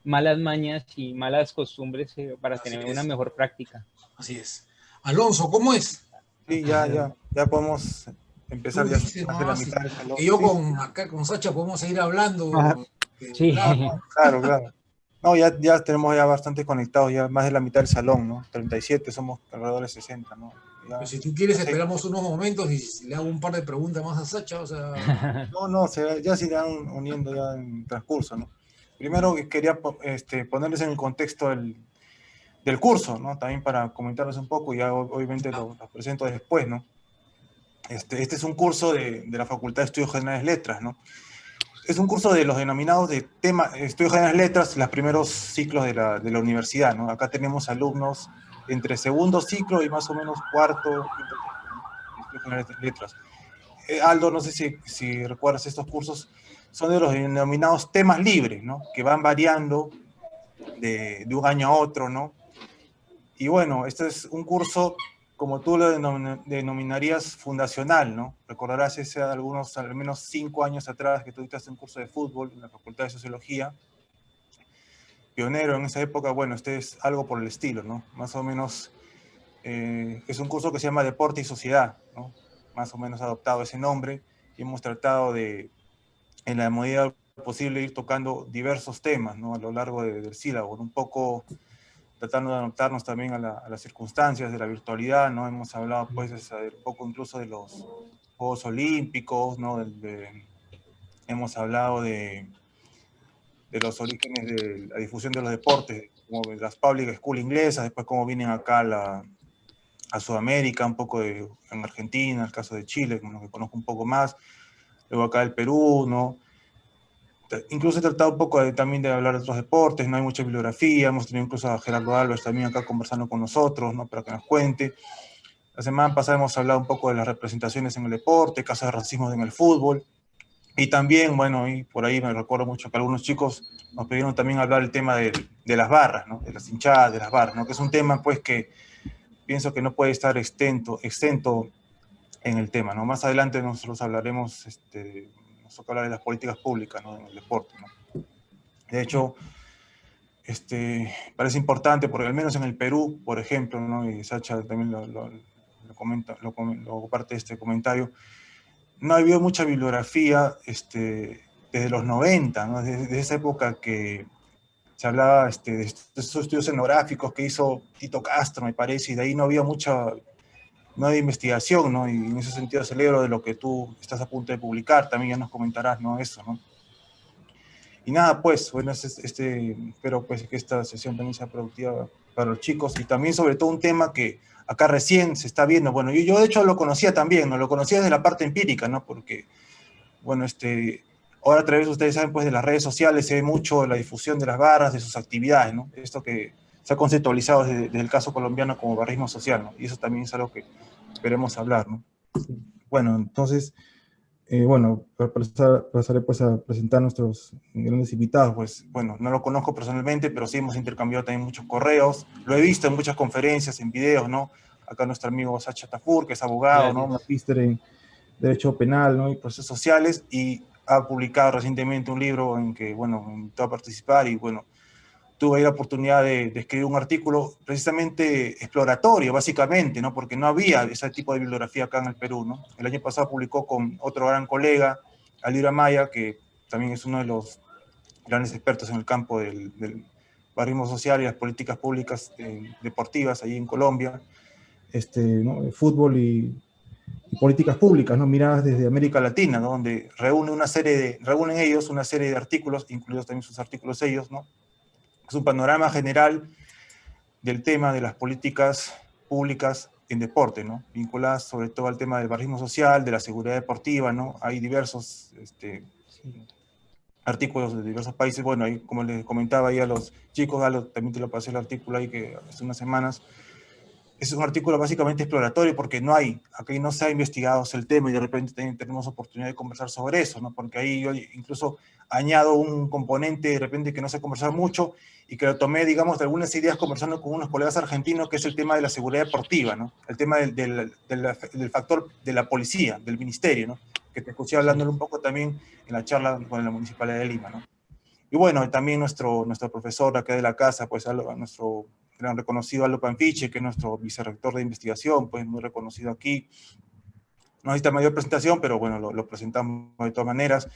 malas mañas y malas costumbres para Así tener una es, mejor práctica. así es. Alonso, ¿cómo es? Sí, ya podemos empezar, Tú ya dices más de la nomás mitad del salón. que yo Sí, con acá con Sacha podemos seguir ah, hablando de Sí, volada. claro, claro. No, ya tenemos ya bastante conectados, ya más de la mitad del salón, ¿no? 37 somos alrededor de 60, ¿no? Pues Ya, si tú quieres, ya sé. esperamos unos momentos y le hago un par de preguntas más a Sacha, o sea, No, ya se irán uniendo ya en transcurso, ¿no? Primero quería ponerles en el contexto del curso, ¿no? También para comentarles un poco, ya obviamente lo presento después, ¿no? Este es un curso de la Facultad de Estudios Generales Letras, ¿no? Es un curso de los denominados de tema, Estudios Generales Letras, los primeros ciclos de la universidad, ¿no? Acá tenemos alumnos entre segundo ciclo y más o menos cuarto, quinto ciclo, ¿no? Estudios Generales Letras. Aldo, no sé si recuerdas estos cursos, son de los denominados temas libres, ¿no? Que van variando de un año a otro, ¿no? Y bueno, este es un curso, como tú lo denominarías, fundacional, ¿no? Recordarás ese algunos, al menos 5 años atrás, que tuviste un curso de fútbol en la Facultad de Sociología, pionero en esa época. Bueno, este es algo por el estilo, ¿no? Más o menos es un curso que se llama Deporte y Sociedad, ¿no? Más o menos adoptado ese nombre, y hemos tratado de, en la medida posible, ir tocando diversos temas, ¿no? A lo largo del sílabo, un poco tratando de adaptarnos también a las circunstancias de la virtualidad, ¿no? Hemos hablado, pues, un poco incluso de los Juegos Olímpicos, ¿no? Hemos hablado de los orígenes de la difusión de los deportes, como las public school inglesas, después cómo vienen acá a Sudamérica, un poco en Argentina, el caso de Chile, como que conozco un poco más, luego acá el Perú, ¿no? Incluso he tratado un poco también de hablar de otros deportes, no hay mucha bibliografía, hemos tenido incluso a Gerardo Álvarez también acá conversando con nosotros, ¿no? Para que nos cuente. La semana pasada hemos hablado un poco de las representaciones en el deporte, casos de racismo en el fútbol, y también, bueno, y por ahí me recuerdo mucho que algunos chicos nos pidieron también hablar del tema de las barras, ¿no? De las hinchadas, de las barras, ¿no? Que es un tema, pues, que pienso que no puede estar exento en el tema, ¿no? Más adelante nosotros hablaremos, nos toca hablar de las políticas públicas, ¿no? En el deporte, ¿no? De hecho, parece importante, porque al menos en el Perú, por ejemplo, ¿no? Y Sacha también lo comenta, lo comparte este comentario, no ha habido mucha bibliografía desde los 90, ¿no? Desde esa época que se hablaba de esos estudios etnográficos que hizo Tito Castro, me parece, y de ahí no había no hay investigación, ¿no? Y en ese sentido celebro de lo que tú estás a punto de publicar, también ya nos comentarás, ¿no? Eso, ¿no? Y nada, pues, bueno, espero pues que esta sesión también sea productiva para los chicos, y también sobre todo un tema que acá recién se está viendo. Bueno, yo de hecho lo conocía también, ¿no? Lo conocía desde la parte empírica, ¿no? Porque, bueno, ahora a través, ustedes saben, pues de las redes sociales se ve mucho la difusión de las barras, de sus actividades, ¿no? Esto que se ha conceptualizado desde el caso colombiano como barrismo social, ¿no? Y eso también es algo que esperemos hablar, ¿no? Bueno, entonces, bueno, pasaré pues a presentar a nuestros grandes invitados. Pues bueno, no lo conozco personalmente, pero sí hemos intercambiado también muchos correos. Lo he visto en muchas conferencias, en videos, ¿no? Acá nuestro amigo Sacha Tafur, que es abogado, ¿no? gracias. Magíster en Derecho Penal, ¿no? Y Procesos Sociales, y ha publicado recientemente un libro en que, bueno, me invitó a participar, y bueno, tuve la oportunidad de escribir un artículo precisamente exploratorio, básicamente, ¿no? Porque no había ese tipo de bibliografía acá en el Perú, ¿no? El año pasado publicó con otro gran colega, Alira Maya, que también es uno de los grandes expertos en el campo del barrismo social y las políticas públicas deportivas allí en Colombia, ¿no? De fútbol y políticas públicas, ¿no? Miradas desde América Latina, ¿no? Donde reúnen ellos una serie de artículos, incluidos también sus artículos ellos, ¿no? Es un panorama general del tema de las políticas públicas en deporte, ¿no? Vinculadas sobre todo al tema del barrismo social, de la seguridad deportiva, ¿no? Hay diversos Sí. artículos de diversos países. Bueno, ahí, como les comentaba ahí a los chicos, también te lo pasé el artículo ahí que hace unas semanas. Es un artículo básicamente exploratorio, porque aquí no se ha investigado el tema, y de repente tenemos oportunidad de conversar sobre eso, ¿no? Porque ahí yo incluso añado un componente de repente que no se ha conversado mucho, y que lo tomé, digamos, de algunas ideas conversando con unos colegas argentinos, que es el tema de la seguridad deportiva, ¿no? El tema del factor de la policía, del ministerio, ¿no? Que te escuché Sí. hablándolo un poco también en la charla con la Municipalidad de Lima, ¿no? Y bueno, también nuestro profesor acá de la casa, pues nuestro gran reconocido Aldo Panfiche, que es nuestro vicerrector de investigación, pues muy reconocido aquí. No necesita mayor presentación, pero bueno, lo presentamos de todas maneras.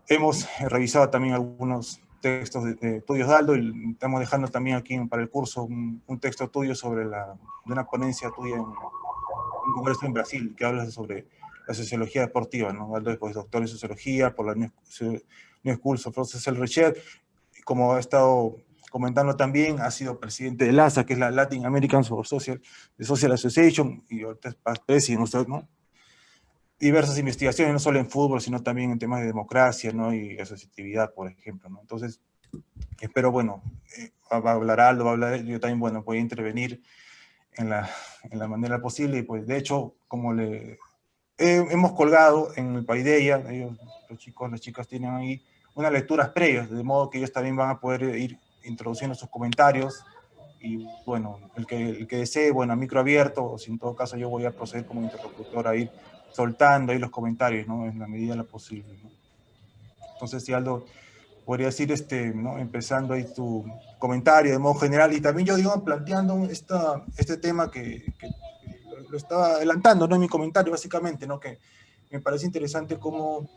Hemos revisado también algunos textos de tuyos de Aldo, y estamos dejando también aquí para el curso un texto tuyo sobre de una ponencia tuya en un congreso en Brasil, que hablas sobre la sociología deportiva, ¿no? Aldo es pues, doctor en sociología por la New School of Social Research. Como ha estado comentando también, ha sido presidente de LASA, que es la Latin American Social Association, y ahorita es presidente, ¿no? Diversas investigaciones, no solo en fútbol, sino también en temas de democracia, ¿no? Y asociatividad, por ejemplo, ¿no? Entonces, espero, bueno, va a hablar Aldo, va a hablar, yo también, bueno, voy a intervenir en la manera posible, y pues, de hecho, como hemos colgado en el Paideia, los chicos, las chicas tienen ahí unas lecturas previas, de modo que ellos también van a poder ir introduciendo sus comentarios, y bueno, el que desee, bueno, a micro abierto, o si en todo caso yo voy a proceder como interlocutor a ir soltando ahí los comentarios, ¿no? En la medida de lo posible, ¿no? Entonces, si Aldo, podría decir, ¿no? Empezando ahí tu comentario de modo general, y también yo, digo, planteando este tema que lo estaba adelantando, ¿no? En mi comentario, básicamente, ¿no? Que me parece interesante como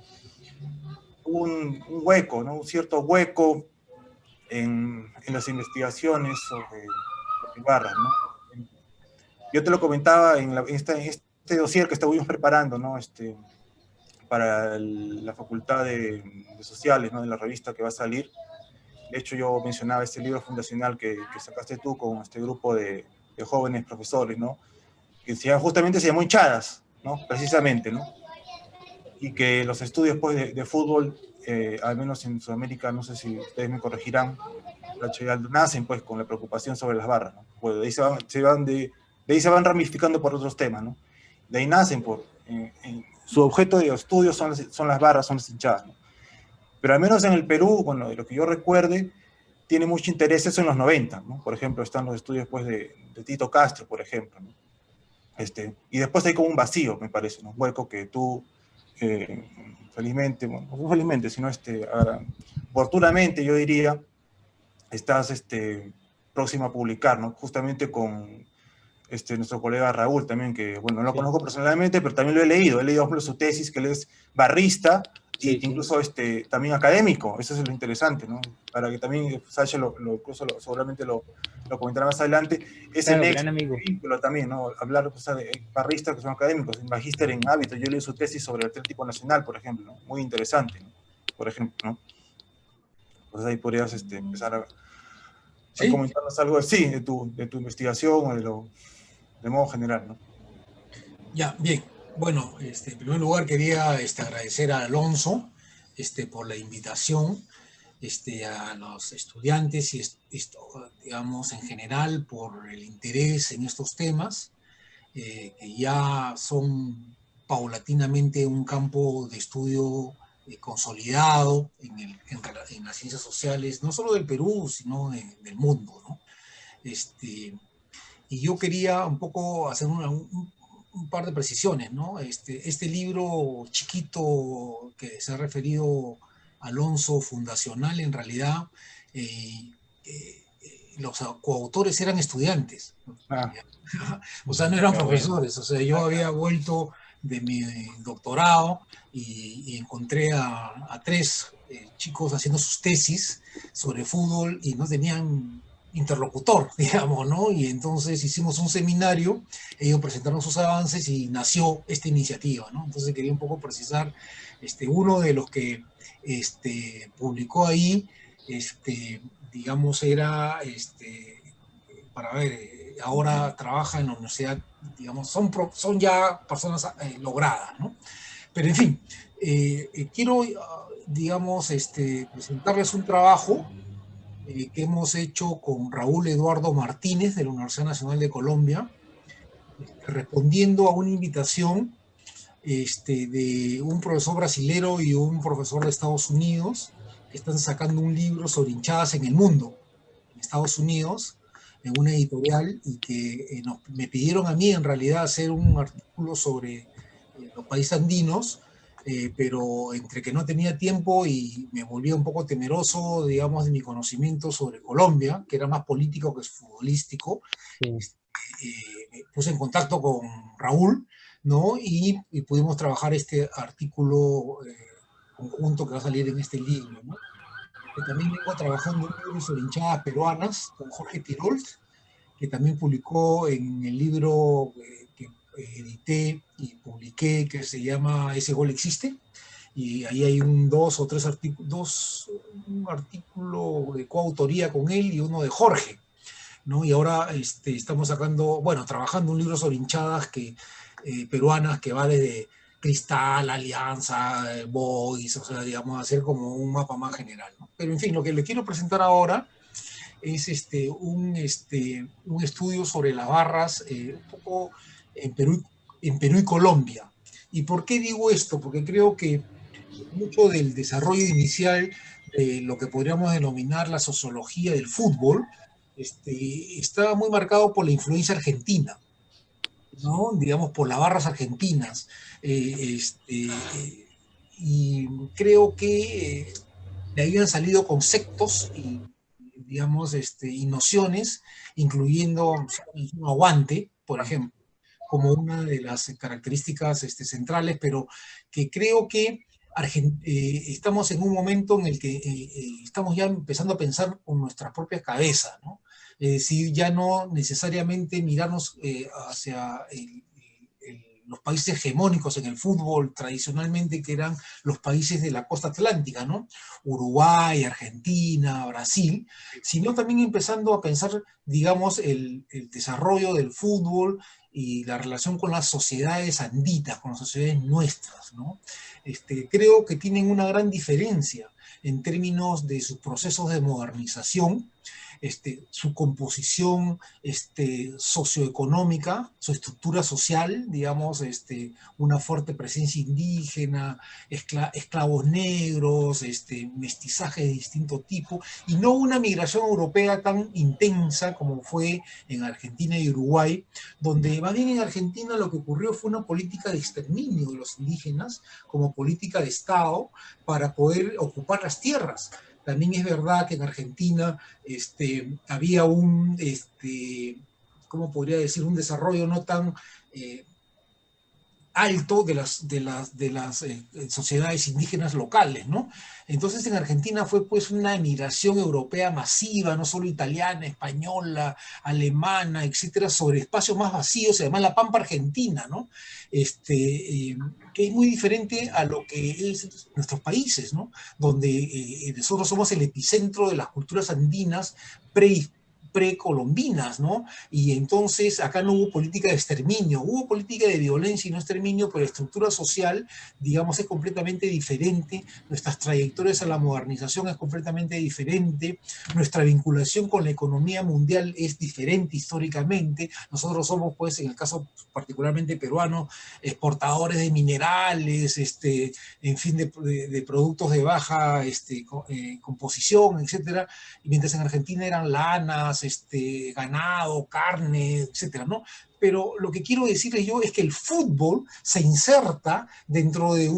un hueco, ¿no? Un cierto hueco en las investigaciones sobre Ibarra, ¿no? Yo te lo comentaba en este dossier que estuvimos preparando, ¿no? Para la Facultad de Sociales, ¿no? De la revista que va a salir. De hecho, yo mencionaba este libro fundacional que sacaste tú con este grupo de jóvenes profesores, ¿no? Que justamente se llamó Hinchadas, ¿no? Precisamente, ¿no? Y que los estudios pues, de fútbol, al menos en Sudamérica, no sé si ustedes me corregirán, nacen pues con la preocupación sobre las barras, ¿no? Pues de ahí se van ramificando por otros temas, ¿no? De ahí nacen su objeto de estudio son las barras, son las hinchadas, ¿no? Pero al menos en el Perú, bueno, de lo que yo recuerde, tiene mucho interés eso en los 90, ¿no? Por ejemplo, están los estudios pues, de Tito Castro, por ejemplo, ¿no? Y después hay como un vacío, me parece, ¿no? Un hueco que tú, felizmente, bueno, no felizmente, sino oportunamente, yo diría, estás próximo a publicar, ¿no? Justamente con nuestro colega Raúl también, que, bueno, no lo conozco personalmente, pero también lo he leído por ejemplo, su tesis, que él es barrista, y incluso también académico. Eso es lo interesante, ¿no? Para que también Sacha seguramente lo comentará más adelante. Es Claro, el gran amigo. vínculo también, ¿no? Hablar de barristas que son académicos, en magíster en hábitos. Yo leí su tesis sobre el Atlético Nacional, por ejemplo, ¿no? Muy interesante, ¿no? Por ejemplo, ¿no? Entonces ahí podrías empezar a comentarnos algo así de tu investigación o de modo general, ¿no? Ya, bien. Bueno, en primer lugar quería agradecer a Alonso por la invitación, a los estudiantes y digamos en general por el interés en estos temas, que ya son paulatinamente un campo de estudio consolidado en las ciencias sociales, no solo del Perú, sino del mundo, ¿no? Y yo quería un poco hacer un par de precisiones, ¿no? Este libro chiquito que se ha referido Alonso, fundacional, en realidad, los coautores eran estudiantes. O sea, no eran profesores. O sea, yo había vuelto de mi doctorado y encontré a tres chicos haciendo sus tesis sobre fútbol y no tenían interlocutor, digamos, ¿no? Y entonces hicimos un seminario, ellos presentaron sus avances y nació esta iniciativa, ¿no? Entonces quería un poco precisar, uno de los que publicó ahí, digamos, era, para ver, ahora trabaja en la universidad, digamos, son ya personas logradas, ¿no? Pero en fin, quiero, digamos, presentarles un trabajo que hemos hecho con Raúl Eduardo Martínez de la Universidad Nacional de Colombia, respondiendo a una invitación de un profesor brasilero y un profesor de Estados Unidos, que están sacando un libro sobre hinchadas en el mundo, en Estados Unidos, en una editorial, y que me pidieron a mí en realidad hacer un artículo sobre los países andinos, pero entre que no tenía tiempo y me volvía un poco temeroso, digamos, de mi conocimiento sobre Colombia, que era más político que futbolístico, Sí. me puse en contacto con Raúl, ¿no? Y pudimos trabajar este artículo conjunto que va a salir en este libro, ¿no? También vengo trabajando un libro sobre hinchadas peruanas con Jorge Tirol, que también publicó en el libro que edité y publiqué, que se llama Ese gol existe. Y ahí hay dos o tres artículos, un artículo de coautoría con él y uno de Jorge, ¿no? Y ahora estamos sacando, bueno, trabajando un libro sobre hinchadas peruanas que va desde Cristal, Alianza, Boys, o sea, digamos, hacer como un mapa más general, ¿no? Pero en fin, lo que le quiero presentar ahora es un estudio sobre las barras un poco en Perú y Colombia. ¿Y por qué digo esto? Porque creo que mucho del desarrollo inicial de lo que podríamos denominar la sociología del fútbol está muy marcado por la influencia argentina, ¿no? Digamos, por las barras argentinas. Y creo que de ahí han salido conceptos y, digamos, y nociones, incluyendo un aguante, por ejemplo, como una de las características centrales, pero que creo que estamos en un momento en el que estamos ya empezando a pensar con nuestras propias cabezas, ¿no? Es decir, ya no necesariamente mirarnos hacia los países hegemónicos en el fútbol tradicionalmente, que eran los países de la costa atlántica, ¿no? Uruguay, Argentina, Brasil, sino también empezando a pensar, digamos, el desarrollo del fútbol y la relación con las sociedades anditas, con las sociedades nuestras, ¿no? Creo que tienen una gran diferencia en términos de sus procesos de modernización, su composición socioeconómica, su estructura social, digamos, una fuerte presencia indígena, esclavos negros, mestizaje de distinto tipo, y no una migración europea tan intensa como fue en Argentina y Uruguay, donde más bien en Argentina lo que ocurrió fue una política de exterminio de los indígenas como política de Estado para poder ocupar las tierras. También es verdad que en Argentina había ¿cómo podría decir? Un desarrollo no tan alto de las sociedades indígenas locales, ¿no? Entonces en Argentina fue pues una emigración europea masiva, no solo italiana, española, alemana, etcétera, sobre espacios más vacíos, además la Pampa Argentina, ¿no? Que es muy diferente a lo que es nuestros países, ¿no? Donde nosotros somos el epicentro de las culturas andinas precolombinas, ¿no? Y entonces acá no hubo política de exterminio, hubo política de violencia y no exterminio, pero la estructura social, digamos, es completamente diferente, nuestras trayectorias a la modernización es completamente diferente, nuestra vinculación con la economía mundial es diferente históricamente, nosotros somos, pues, en el caso particularmente peruano, exportadores de minerales, en fin, de productos de baja composición, etcétera, y mientras en Argentina eran lanas, ganado, carne, etcétera, ¿no? Pero lo que quiero decirles yo es que el fútbol se inserta dentro de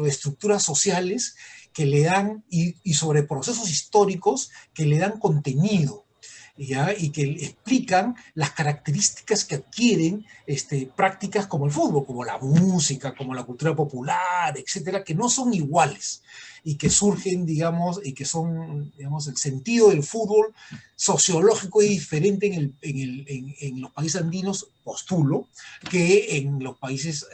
estructuras sociales que le dan, y sobre procesos históricos que le dan contenido, ¿ya? Y que explican las características que adquieren prácticas como el fútbol, como la música, como la cultura popular, etcétera, que no son iguales y que surgen, digamos, y que son, digamos, el sentido del fútbol sociológico y diferente en los países andinos, postulo, que en los países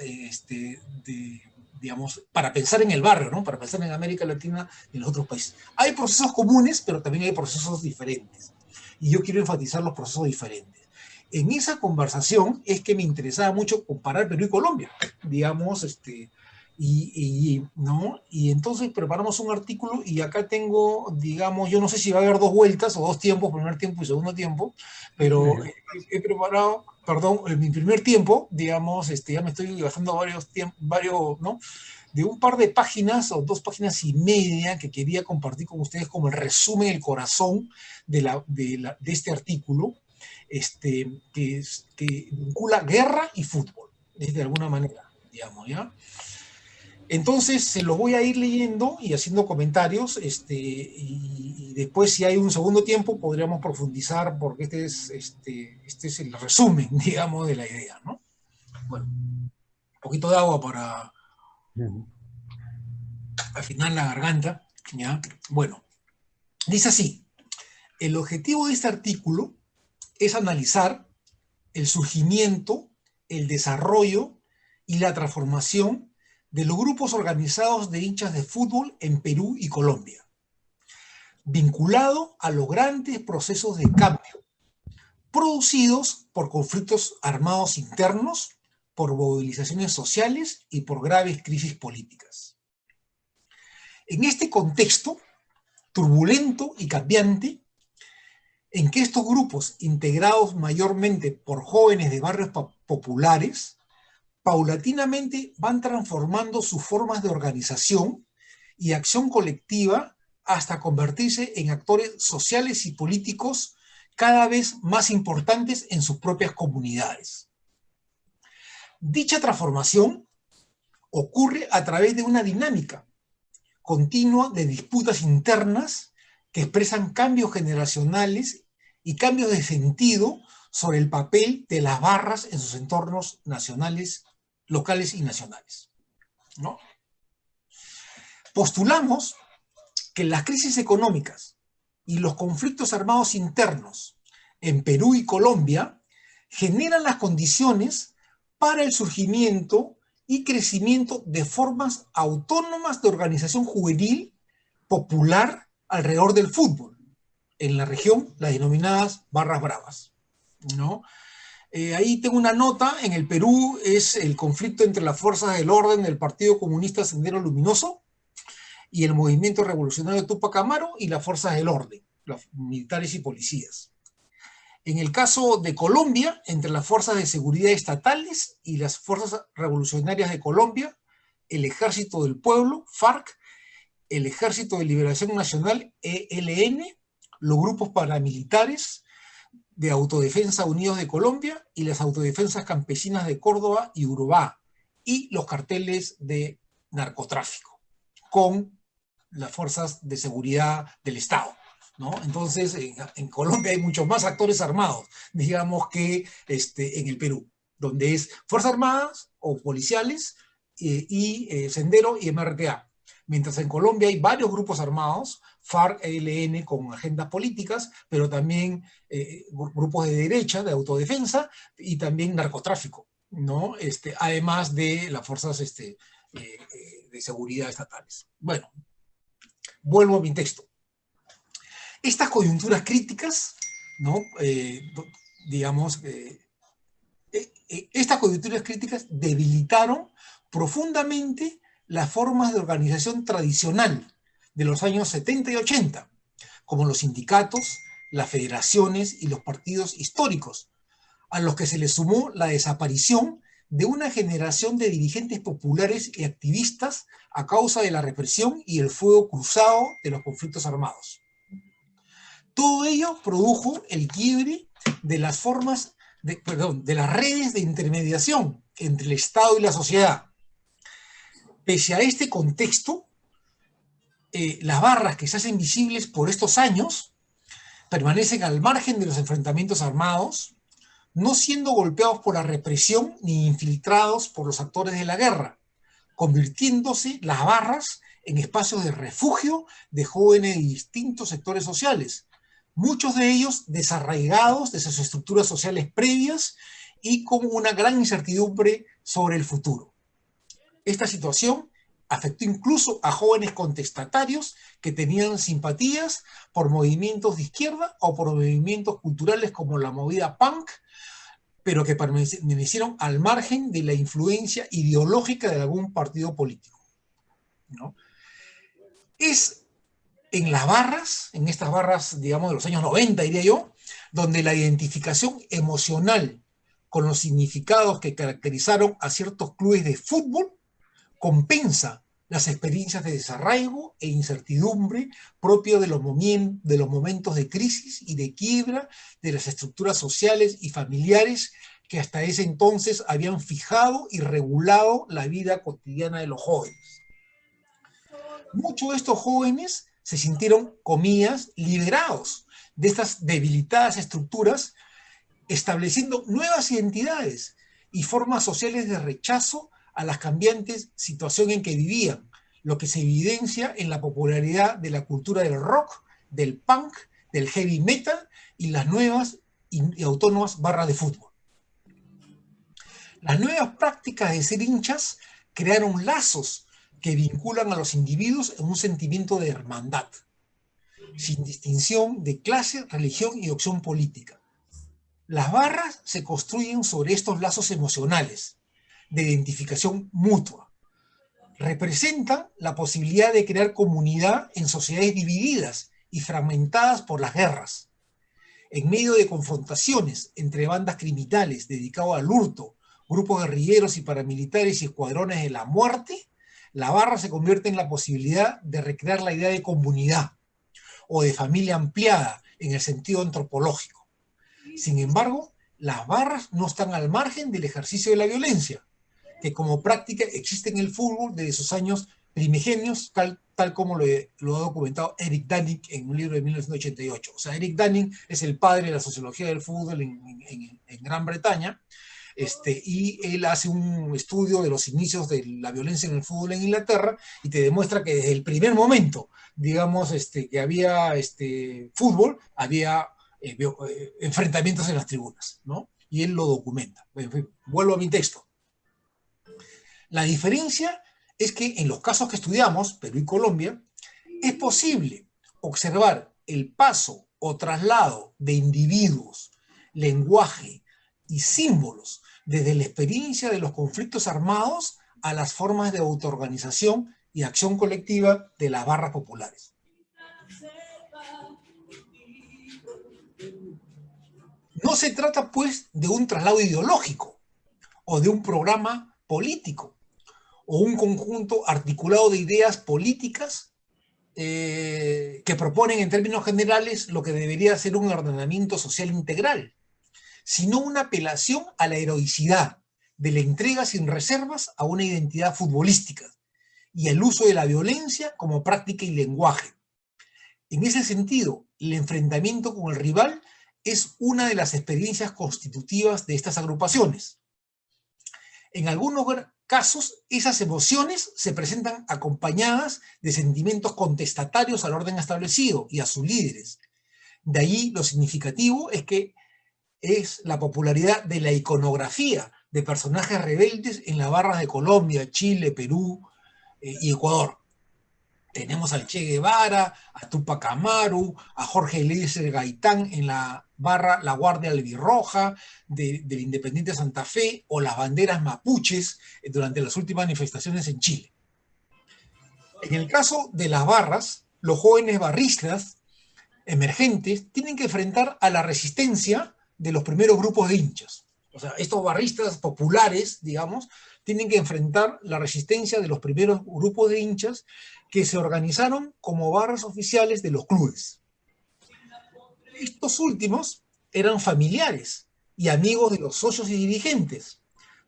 digamos, para pensar en el barrio, ¿no? Para pensar en América Latina y en los otros países. Hay procesos comunes, pero también hay procesos diferentes. Y yo quiero enfatizar los procesos diferentes. En esa conversación es que me interesaba mucho comparar Perú y Colombia, digamos, ¿no? Y entonces preparamos un artículo y acá tengo, digamos, yo no sé si va a haber dos vueltas o dos tiempos, primer tiempo y segundo tiempo, pero he preparado, perdón, en mi primer tiempo, digamos, ya me estoy gastando varios, ¿no? De un par de páginas o 2,5 páginas que quería compartir con ustedes como el resumen, el corazón de este artículo, que vincula guerra y fútbol, de alguna manera, digamos, ¿ya? Entonces se los voy a ir leyendo y haciendo comentarios, y después si hay un segundo tiempo podríamos profundizar porque este es el resumen, digamos, de la idea, ¿no? Bueno, un poquito de agua para afinar la garganta, ¿ya? Bueno, dice así: el objetivo de este artículo es analizar el surgimiento, el desarrollo y la transformación de los grupos organizados de hinchas de fútbol en Perú y Colombia, vinculado a los grandes procesos de cambio producidos por conflictos armados internos, por movilizaciones sociales y por graves crisis políticas. En este contexto turbulento y cambiante, en que estos grupos, integrados mayormente por jóvenes de barrios populares, paulatinamente van transformando sus formas de organización y acción colectiva hasta convertirse en actores sociales y políticos cada vez más importantes en sus propias comunidades. Dicha transformación ocurre a través de una dinámica continua de disputas internas que expresan cambios generacionales y cambios de sentido sobre el papel de las barras en sus entornos nacionales, locales y nacionales, ¿no? Postulamos que las crisis económicas y los conflictos armados internos en Perú y Colombia generan las condiciones para el surgimiento y crecimiento de formas autónomas de organización juvenil popular alrededor del fútbol, en la región las denominadas barras bravas, ¿no? Ahí tengo una nota: en el Perú es el conflicto entre las fuerzas del orden del Partido Comunista Sendero Luminoso y el Movimiento Revolucionario Túpac Amaru y las fuerzas del orden, los militares y policías. En el caso de Colombia, entre las fuerzas de seguridad estatales y las fuerzas revolucionarias de Colombia, el Ejército del Pueblo, FARC, el Ejército de Liberación Nacional, ELN, los grupos paramilitares de Autodefensa Unidos de Colombia y las Autodefensas Campesinas de Córdoba y Urubá, y los carteles de narcotráfico, con las fuerzas de seguridad del Estado, ¿no? Entonces, en Colombia hay muchos más actores armados, digamos, que en el Perú, donde es Fuerzas Armadas o policiales y Sendero y MRTA. Mientras en Colombia hay varios grupos armados, FARC, ELN, con agendas políticas, pero también grupos de derecha, de autodefensa, y también narcotráfico, ¿no? Además de las fuerzas de seguridad estatales. Bueno, vuelvo a mi texto. Estas coyunturas críticas, ¿no? Estas coyunturas críticas debilitaron profundamente las formas de organización tradicional de los años 70 y 80, como los sindicatos, las federaciones y los partidos históricos, a los que se le sumó la desaparición de una generación de dirigentes populares y activistas a causa de la represión y el fuego cruzado de los conflictos armados. Todo ello produjo el quiebre de las de las redes de intermediación entre el Estado y la sociedad. Pese a este contexto, las barras que se hacen visibles por estos años permanecen al margen de los enfrentamientos armados, no siendo golpeados por la represión ni infiltrados por los actores de la guerra, convirtiéndose las barras en espacios de refugio de jóvenes de distintos sectores sociales, muchos de ellos desarraigados de sus estructuras sociales previas y con una gran incertidumbre sobre el futuro. Esta situación afectó incluso a jóvenes contestatarios que tenían simpatías por movimientos de izquierda o por movimientos culturales como la movida punk, pero que permanecieron al margen de la influencia ideológica de algún partido político, ¿no? Es en las barras, en estas barras, digamos, de los años 90, diría yo, donde la identificación emocional con los significados que caracterizaron a ciertos clubes de fútbol compensa las experiencias de desarraigo e incertidumbre propio de los momentos de crisis y de quiebra de las estructuras sociales y familiares que hasta ese entonces habían fijado y regulado la vida cotidiana de los jóvenes. Muchos de estos jóvenes se sintieron, comillas, liberados de estas debilitadas estructuras, estableciendo nuevas identidades y formas sociales de rechazo a las cambiantes situaciones en que vivían, lo que se evidencia en la popularidad de la cultura del rock, del punk, del heavy metal y las nuevas y autónomas barras de fútbol. Las nuevas prácticas de ser hinchas crearon lazos que vinculan a los individuos en un sentimiento de hermandad, sin distinción de clase, religión y opción política. Las barras se construyen sobre estos lazos emocionales de identificación mutua. Representan la posibilidad de crear comunidad en sociedades divididas y fragmentadas por las guerras. En medio de confrontaciones entre bandas criminales dedicadas al hurto, grupos guerrilleros y paramilitares y escuadrones de la muerte, la barra se convierte en la posibilidad de recrear la idea de comunidad o de familia ampliada en el sentido antropológico. Sin embargo, las barras no están al margen del ejercicio de la violencia, que como práctica existe en el fútbol desde sus años primigenios, tal como lo ha documentado Eric Dunning en un libro de 1988. O sea, Eric Dunning es el padre de la sociología del fútbol en Gran Bretaña, y él hace un estudio de los inicios de la violencia en el fútbol en Inglaterra y te demuestra que desde el primer momento, digamos, que había fútbol, había enfrentamientos en las tribunas, ¿no? Y él lo documenta. En fin, vuelvo a mi texto. La diferencia es que en los casos que estudiamos, Perú y Colombia, es posible observar el paso o traslado de individuos, lenguaje y símbolos desde la experiencia de los conflictos armados a las formas de autoorganización y acción colectiva de las barras populares. No se trata, pues, de un traslado ideológico o de un programa político o un conjunto articulado de ideas políticas que proponen en términos generales lo que debería ser un ordenamiento social integral, sino una apelación a la heroicidad de la entrega sin reservas a una identidad futbolística y el uso de la violencia como práctica y lenguaje. En ese sentido, el enfrentamiento con el rival es una de las experiencias constitutivas de estas agrupaciones. En algunos casos, esas emociones se presentan acompañadas de sentimientos contestatarios al orden establecido y a sus líderes. De ahí lo significativo es que es la popularidad de la iconografía de personajes rebeldes en las barras de Colombia, Chile, Perú y Ecuador. Tenemos al Che Guevara, a Tupac Amaru, a Jorge Eliezer Gaitán en la barra La Guardia Albirroja del Independiente Santa Fe, o las banderas mapuches durante las últimas manifestaciones en Chile. En el caso de las barras, los jóvenes barristas emergentes tienen que enfrentar a la resistencia de los primeros grupos de hinchas. O sea, estos barristas populares, digamos, tienen que enfrentar la resistencia de los primeros grupos de hinchas que se organizaron como barras oficiales de los clubes. Estos últimos eran familiares y amigos de los socios y dirigentes,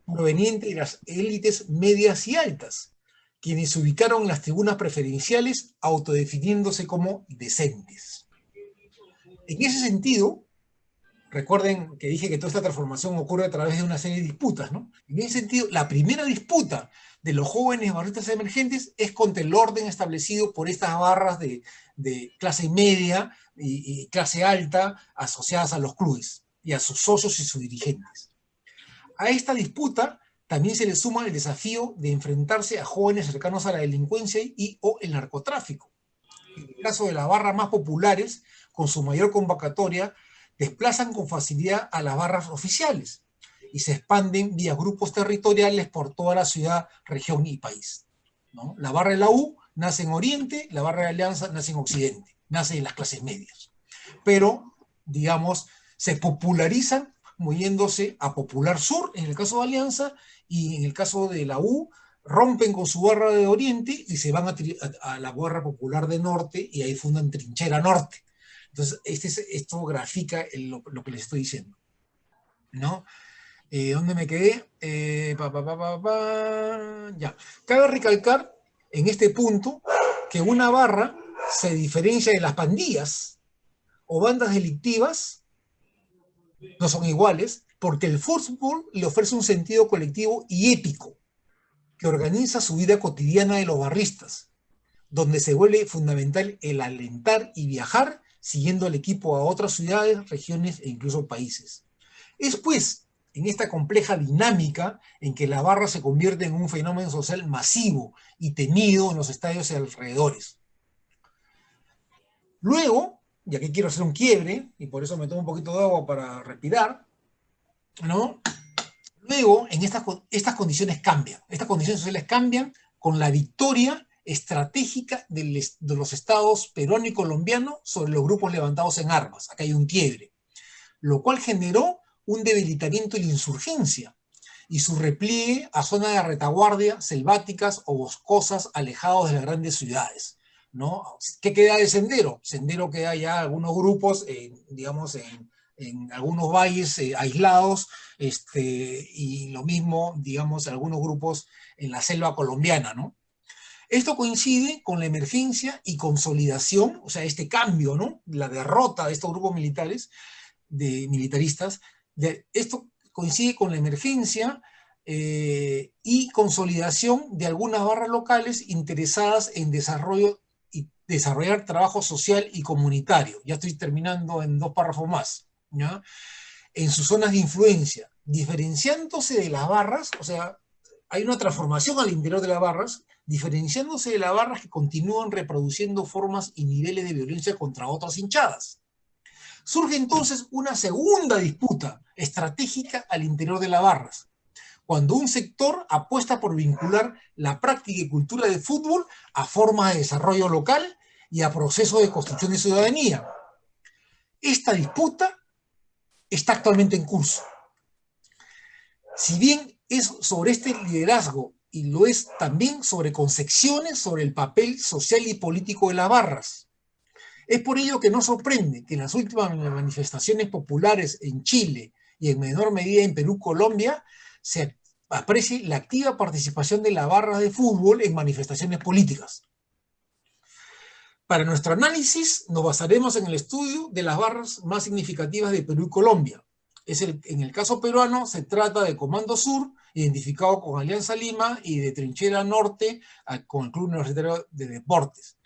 provenientes de las élites medias y altas, quienes se ubicaron en las tribunas preferenciales autodefiniéndose como decentes. En ese sentido, recuerden que dije que toda esta transformación ocurre a través de una serie de disputas, ¿no? En ese sentido, la primera disputa de los jóvenes barristas emergentes es contra el orden establecido por estas barras de clase media y clase alta asociadas a los clubes y a sus socios y sus dirigentes. A esta disputa también se le suma el desafío de enfrentarse a jóvenes cercanos a la delincuencia o el narcotráfico. En el caso de las barras más populares, con su mayor convocatoria, desplazan con facilidad a las barras oficiales y se expanden vía grupos territoriales por toda la ciudad, región y país, ¿no? La barra de la U nace en Oriente, la barra de Alianza nace en Occidente, nace en las clases medias. Pero, digamos, se popularizan moviéndose a Popular Sur, en el caso de Alianza, y en el caso de la U, rompen con su barra de Oriente y se van a la barra popular de Norte y ahí fundan Trinchera Norte. Entonces, esto grafica lo que les estoy diciendo, ¿no? ¿Dónde me quedé? Ya. Cabe recalcar en este punto que una barra se diferencia de las pandillas o bandas delictivas, no son iguales, porque el fútbol le ofrece un sentido colectivo y épico que organiza su vida cotidiana de los barristas, donde se vuelve fundamental el alentar y viajar siguiendo al equipo a otras ciudades, regiones e incluso países. Es pues en esta compleja dinámica en que la barra se convierte en un fenómeno social masivo y temido en los estadios y alrededores. Luego, y aquí quiero hacer un quiebre, y por eso me tomo un poquito de agua para respirar, ¿no? Luego, en estas condiciones cambian. Estas condiciones sociales cambian con la victoria estratégica de los estados peruano y colombiano sobre los grupos levantados en armas. Acá hay un quiebre, lo cual generó un debilitamiento de la insurgencia y su repliegue a zonas de retaguardia, selváticas o boscosas alejados de las grandes ciudades, ¿no? ¿Qué queda de Sendero? Sendero queda ya algunos grupos, digamos, en algunos valles aislados, y lo mismo, digamos, algunos grupos en la selva colombiana, ¿no? Esto coincide con la emergencia y consolidación, o sea, este cambio, ¿no? La derrota de estos grupos militaristas, esto coincide con la emergencia y consolidación de algunas barras locales interesadas en desarrollar trabajo social y comunitario. Ya estoy terminando en 2 párrafos más, ¿ya? En sus zonas de influencia, diferenciándose de las barras, o sea, hay una transformación al interior de las barras, diferenciándose de las barras que continúan reproduciendo formas y niveles de violencia contra otras hinchadas. Surge entonces una segunda disputa estratégica al interior de las barras, cuando un sector apuesta por vincular la práctica y cultura del fútbol a formas de desarrollo local y a procesos de construcción de ciudadanía. Esta disputa está actualmente en curso. Si bien es sobre este liderazgo y lo es también sobre concepciones sobre el papel social y político de las barras. Es por ello que no sorprende que en las últimas manifestaciones populares en Chile y en menor medida en Perú, Colombia, se aprecie la activa participación de las barras de fútbol en manifestaciones políticas. Para nuestro análisis nos basaremos en el estudio de las barras más significativas de Perú y Colombia. En el caso peruano se trata de Comando Sur, identificado con Alianza Lima, y de Trinchera Norte con el Club Universitario de Deportes.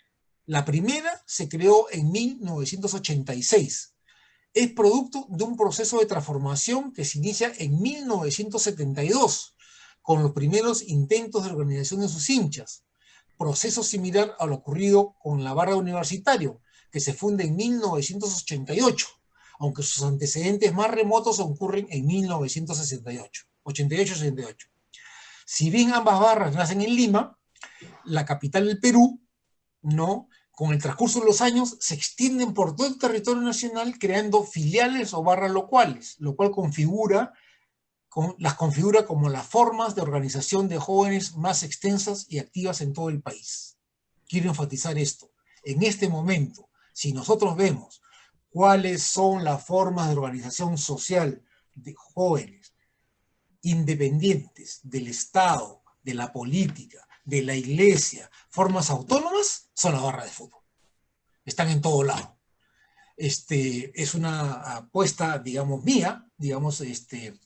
La primera se creó en 1986. Es producto de un proceso de transformación que se inicia en 1972, con los primeros intentos de organización de sus hinchas. Proceso similar a lo ocurrido con la barra universitario, que se funda en 1988, aunque sus antecedentes más remotos ocurren en 1968, 88-68. Si bien ambas barras nacen en Lima, la capital del Perú, ¿no? Con el transcurso de los años se extienden por todo el territorio nacional creando filiales o barras locales, lo cual las configura como las formas de organización de jóvenes más extensas y activas en todo el país. Quiero enfatizar esto. En este momento, si nosotros vemos cuáles son las formas de organización social de jóvenes independientes del Estado, de la política, de la iglesia, formas autónomas, son las barras de fútbol. Están en todo lado. Es una apuesta, digamos, mía, digamos,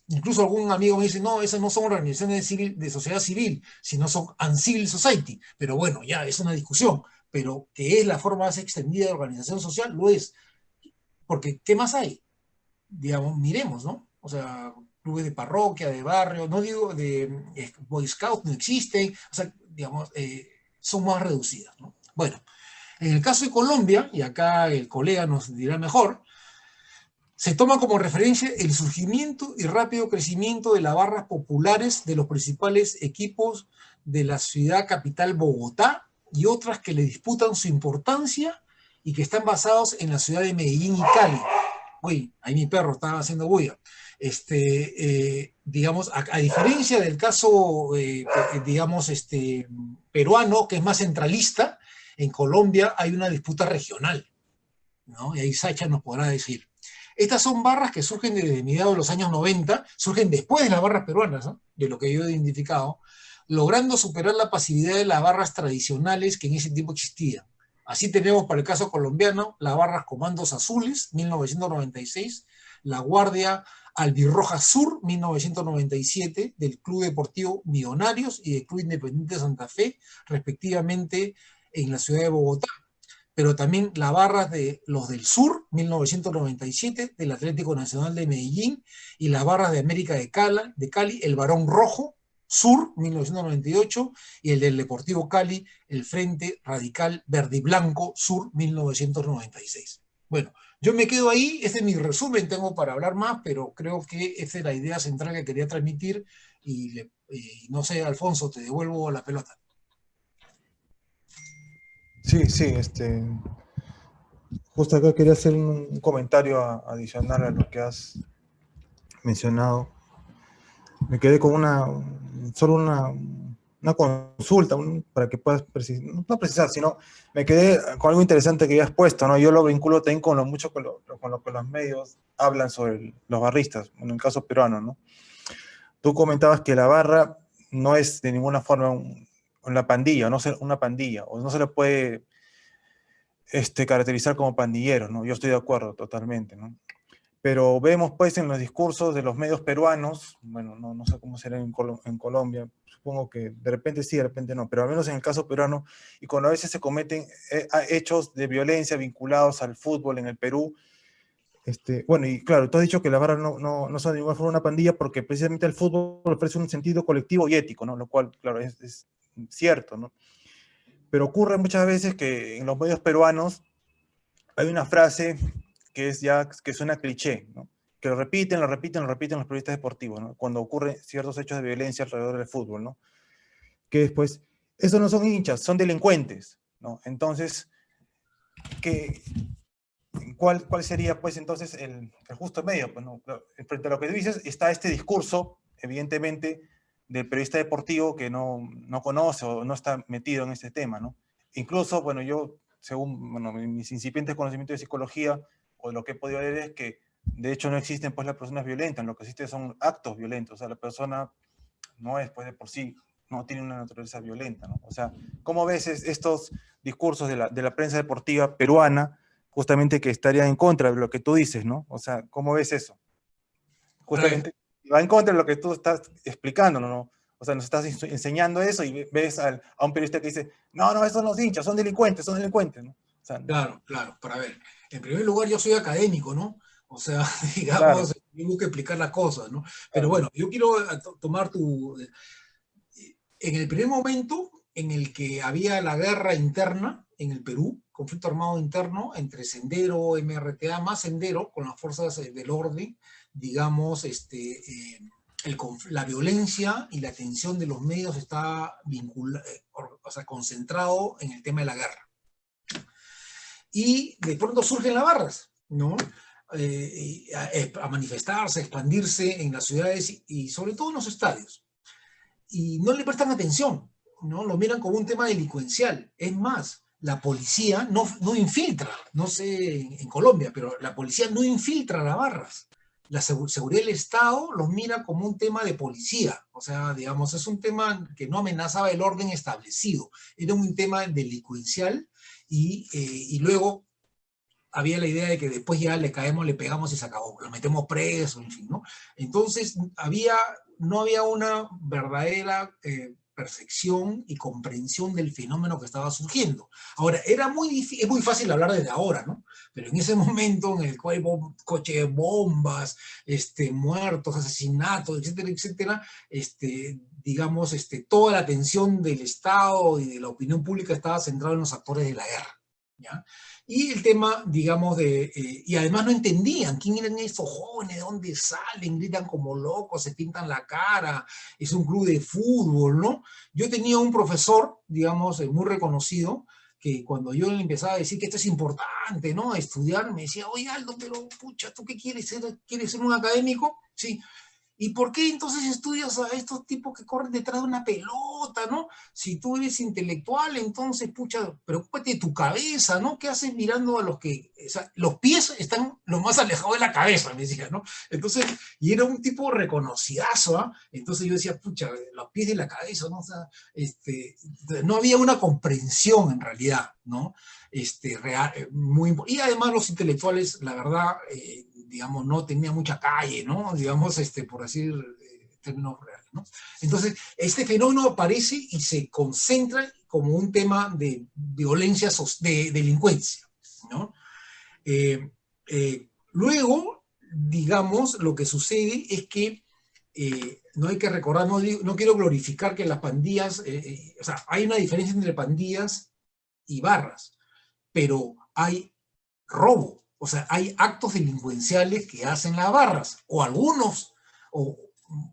incluso algún amigo me dice, no, esas no son organizaciones de sociedad civil, sino son uncivil society, pero bueno, ya es una discusión, pero que es la forma más extendida de organización social, lo es, porque ¿qué más hay? Digamos, miremos, ¿no? O sea, clubes de parroquia, de barrio, no digo de Boy Scouts, no existen, o sea, digamos, son más reducidas, ¿no? Bueno, en el caso de Colombia, y acá el colega nos dirá mejor, se toma como referencia el surgimiento y rápido crecimiento de las barras populares de los principales equipos de la ciudad capital Bogotá y otras que le disputan su importancia y que están basados en la ciudad de Medellín y Cali. Uy, ahí mi perro estaba haciendo bulla. Digamos, a diferencia del caso, digamos, peruano, que es más centralista, en Colombia hay una disputa regional, ¿no? Y ahí Sacha nos podrá decir. Estas son barras que surgen desde mediados de los años 90, surgen después de las barras peruanas, ¿no? De lo que yo he identificado, logrando superar la pasividad de las barras tradicionales que en ese tiempo existían. Así tenemos para el caso colombiano las barras Comandos Azules, 1996, la Guardia Albirroja Sur, 1997, del Club Deportivo Millonarios y del Club Independiente de Santa Fe, respectivamente en la ciudad de Bogotá. Pero también las barras de los del Sur, 1997, del Atlético Nacional de Medellín, y las barras de América de Cali, el Barón Rojo, Sur, 1998, y el del Deportivo Cali, el Frente Radical Verde y Blanco, Sur, 1996. Bueno, yo me quedo ahí, este es mi resumen, tengo para hablar más, pero creo que esa es la idea central que quería transmitir, y no sé, Alfonso, te devuelvo la pelota. Sí, sí, justo acá quería hacer un comentario adicional a lo que has mencionado. Me quedé con solo una consulta para que puedas no precisar, sino me quedé con algo interesante que ya has puesto, ¿no? Yo lo vinculo también con lo que los medios hablan sobre los barristas, en el caso peruano, ¿no? Tú comentabas que la barra no es de ninguna forma una pandilla, una pandilla, o no se le puede caracterizar como pandilleros, ¿no? Yo estoy de acuerdo totalmente, ¿no? Pero vemos pues en los discursos de los medios peruanos, bueno, no sé cómo será en Colombia, supongo que de repente sí, de repente no, pero al menos en el caso peruano, y cuando a veces se cometen hechos de violencia vinculados al fútbol en el Perú, bueno, y claro, tú has dicho que las barras no son de ninguna forma una pandilla porque precisamente el fútbol ofrece un sentido colectivo y ético, ¿no? Lo cual, claro, es cierto, ¿no? Pero ocurre muchas veces que en los medios peruanos hay una frase que suena cliché, ¿no? Que lo repiten los periodistas deportivos, ¿no? Cuando ocurren ciertos hechos de violencia alrededor del fútbol, ¿no? Que después, esos no son hinchas, son delincuentes, ¿no? Entonces, ¿cuál sería, pues, entonces el justo medio? Pues, ¿no? Frente a lo que tú dices, está este discurso, evidentemente, del periodista deportivo que no conoce o no está metido en este tema, ¿no? Incluso, bueno, yo, según mis incipientes conocimientos de psicología, o lo que he podido leer es que, de hecho, no existen, pues, las personas violentas, lo que existen son actos violentos, o sea, la persona no es, pues, de por sí, no tiene una naturaleza violenta, ¿no? O sea, ¿cómo ves estos discursos de la prensa deportiva peruana, justamente que estaría en contra de lo que tú dices, ¿no? O sea, ¿cómo ves eso? Justamente va en contra de lo que tú estás explicando, ¿no? O sea, nos estás enseñando eso y ves a un periodista que dice, no, esos no son hinchas, son delincuentes, ¿no? O sea, Claro, para ver, en primer lugar yo soy académico, ¿no? O sea, claro, digamos, tengo que explicar las cosas, ¿no? Pero bueno, yo quiero tomar en el primer momento en el que había la guerra interna en el Perú, conflicto armado interno entre Sendero, MRTA, más Sendero, con las fuerzas del orden, digamos, la violencia y la tensión de los medios está concentrado en el tema de la guerra. Y de pronto surgen las barras, ¿no? A manifestarse, a expandirse en las ciudades y sobre todo en los estadios. Y no le prestan atención, ¿no? Lo miran como un tema delincuencial. Es más, la policía no infiltra, no sé en Colombia, pero la policía no infiltra las barras. La seguridad del Estado los mira como un tema de policía, o sea, digamos, es un tema que no amenazaba el orden establecido, era un tema delincuencial y luego había la idea de que después ya le caemos, le pegamos y se acabó, lo metemos preso, en fin, ¿no? Entonces, no había una verdadera percepción y comprensión del fenómeno que estaba surgiendo. Ahora, es muy fácil hablar desde ahora, ¿no? Pero en ese momento en el cual coche de bombas, muertos, asesinatos, etcétera, etcétera, digamos, toda la atención del Estado y de la opinión pública estaba centrada en los actores de la guerra, ¿ya? Y el tema, digamos, y además no entendían quién eran estos jóvenes, de dónde salen, gritan como locos, se pintan la cara, es un club de fútbol, ¿no? Yo tenía un profesor, digamos, muy reconocido, que cuando yo le empezaba a decir que esto es importante, ¿no? A estudiar, me decía, oye Aldo, pero pucha, ¿tú qué quieres ser? ¿Quieres ser un académico? Sí. ¿Y por qué entonces estudias a estos tipos que corren detrás de una pelota, ¿no? Si tú eres intelectual, entonces, pucha, preocúpate de tu cabeza, ¿no? ¿Qué haces mirando a los que, o sea, los pies están lo más alejados de la cabeza, me decía, ¿no? Entonces, y era un tipo reconocidazo, ¿ah? Entonces yo decía, pucha, los pies de la cabeza, ¿no? O sea, no había una comprensión en realidad, ¿no? Real, y además los intelectuales, la verdad, digamos, no tenía mucha calle, ¿no? Digamos, por decir términos reales, ¿no? Entonces, este fenómeno aparece y se concentra como un tema de violencia, de delincuencia, ¿no? Luego, digamos, lo que sucede es que no hay que recordar, no quiero glorificar que las pandillas, o sea, hay una diferencia entre pandillas y barras, pero hay robo, o sea, hay actos delincuenciales que hacen las barras, o algunos, o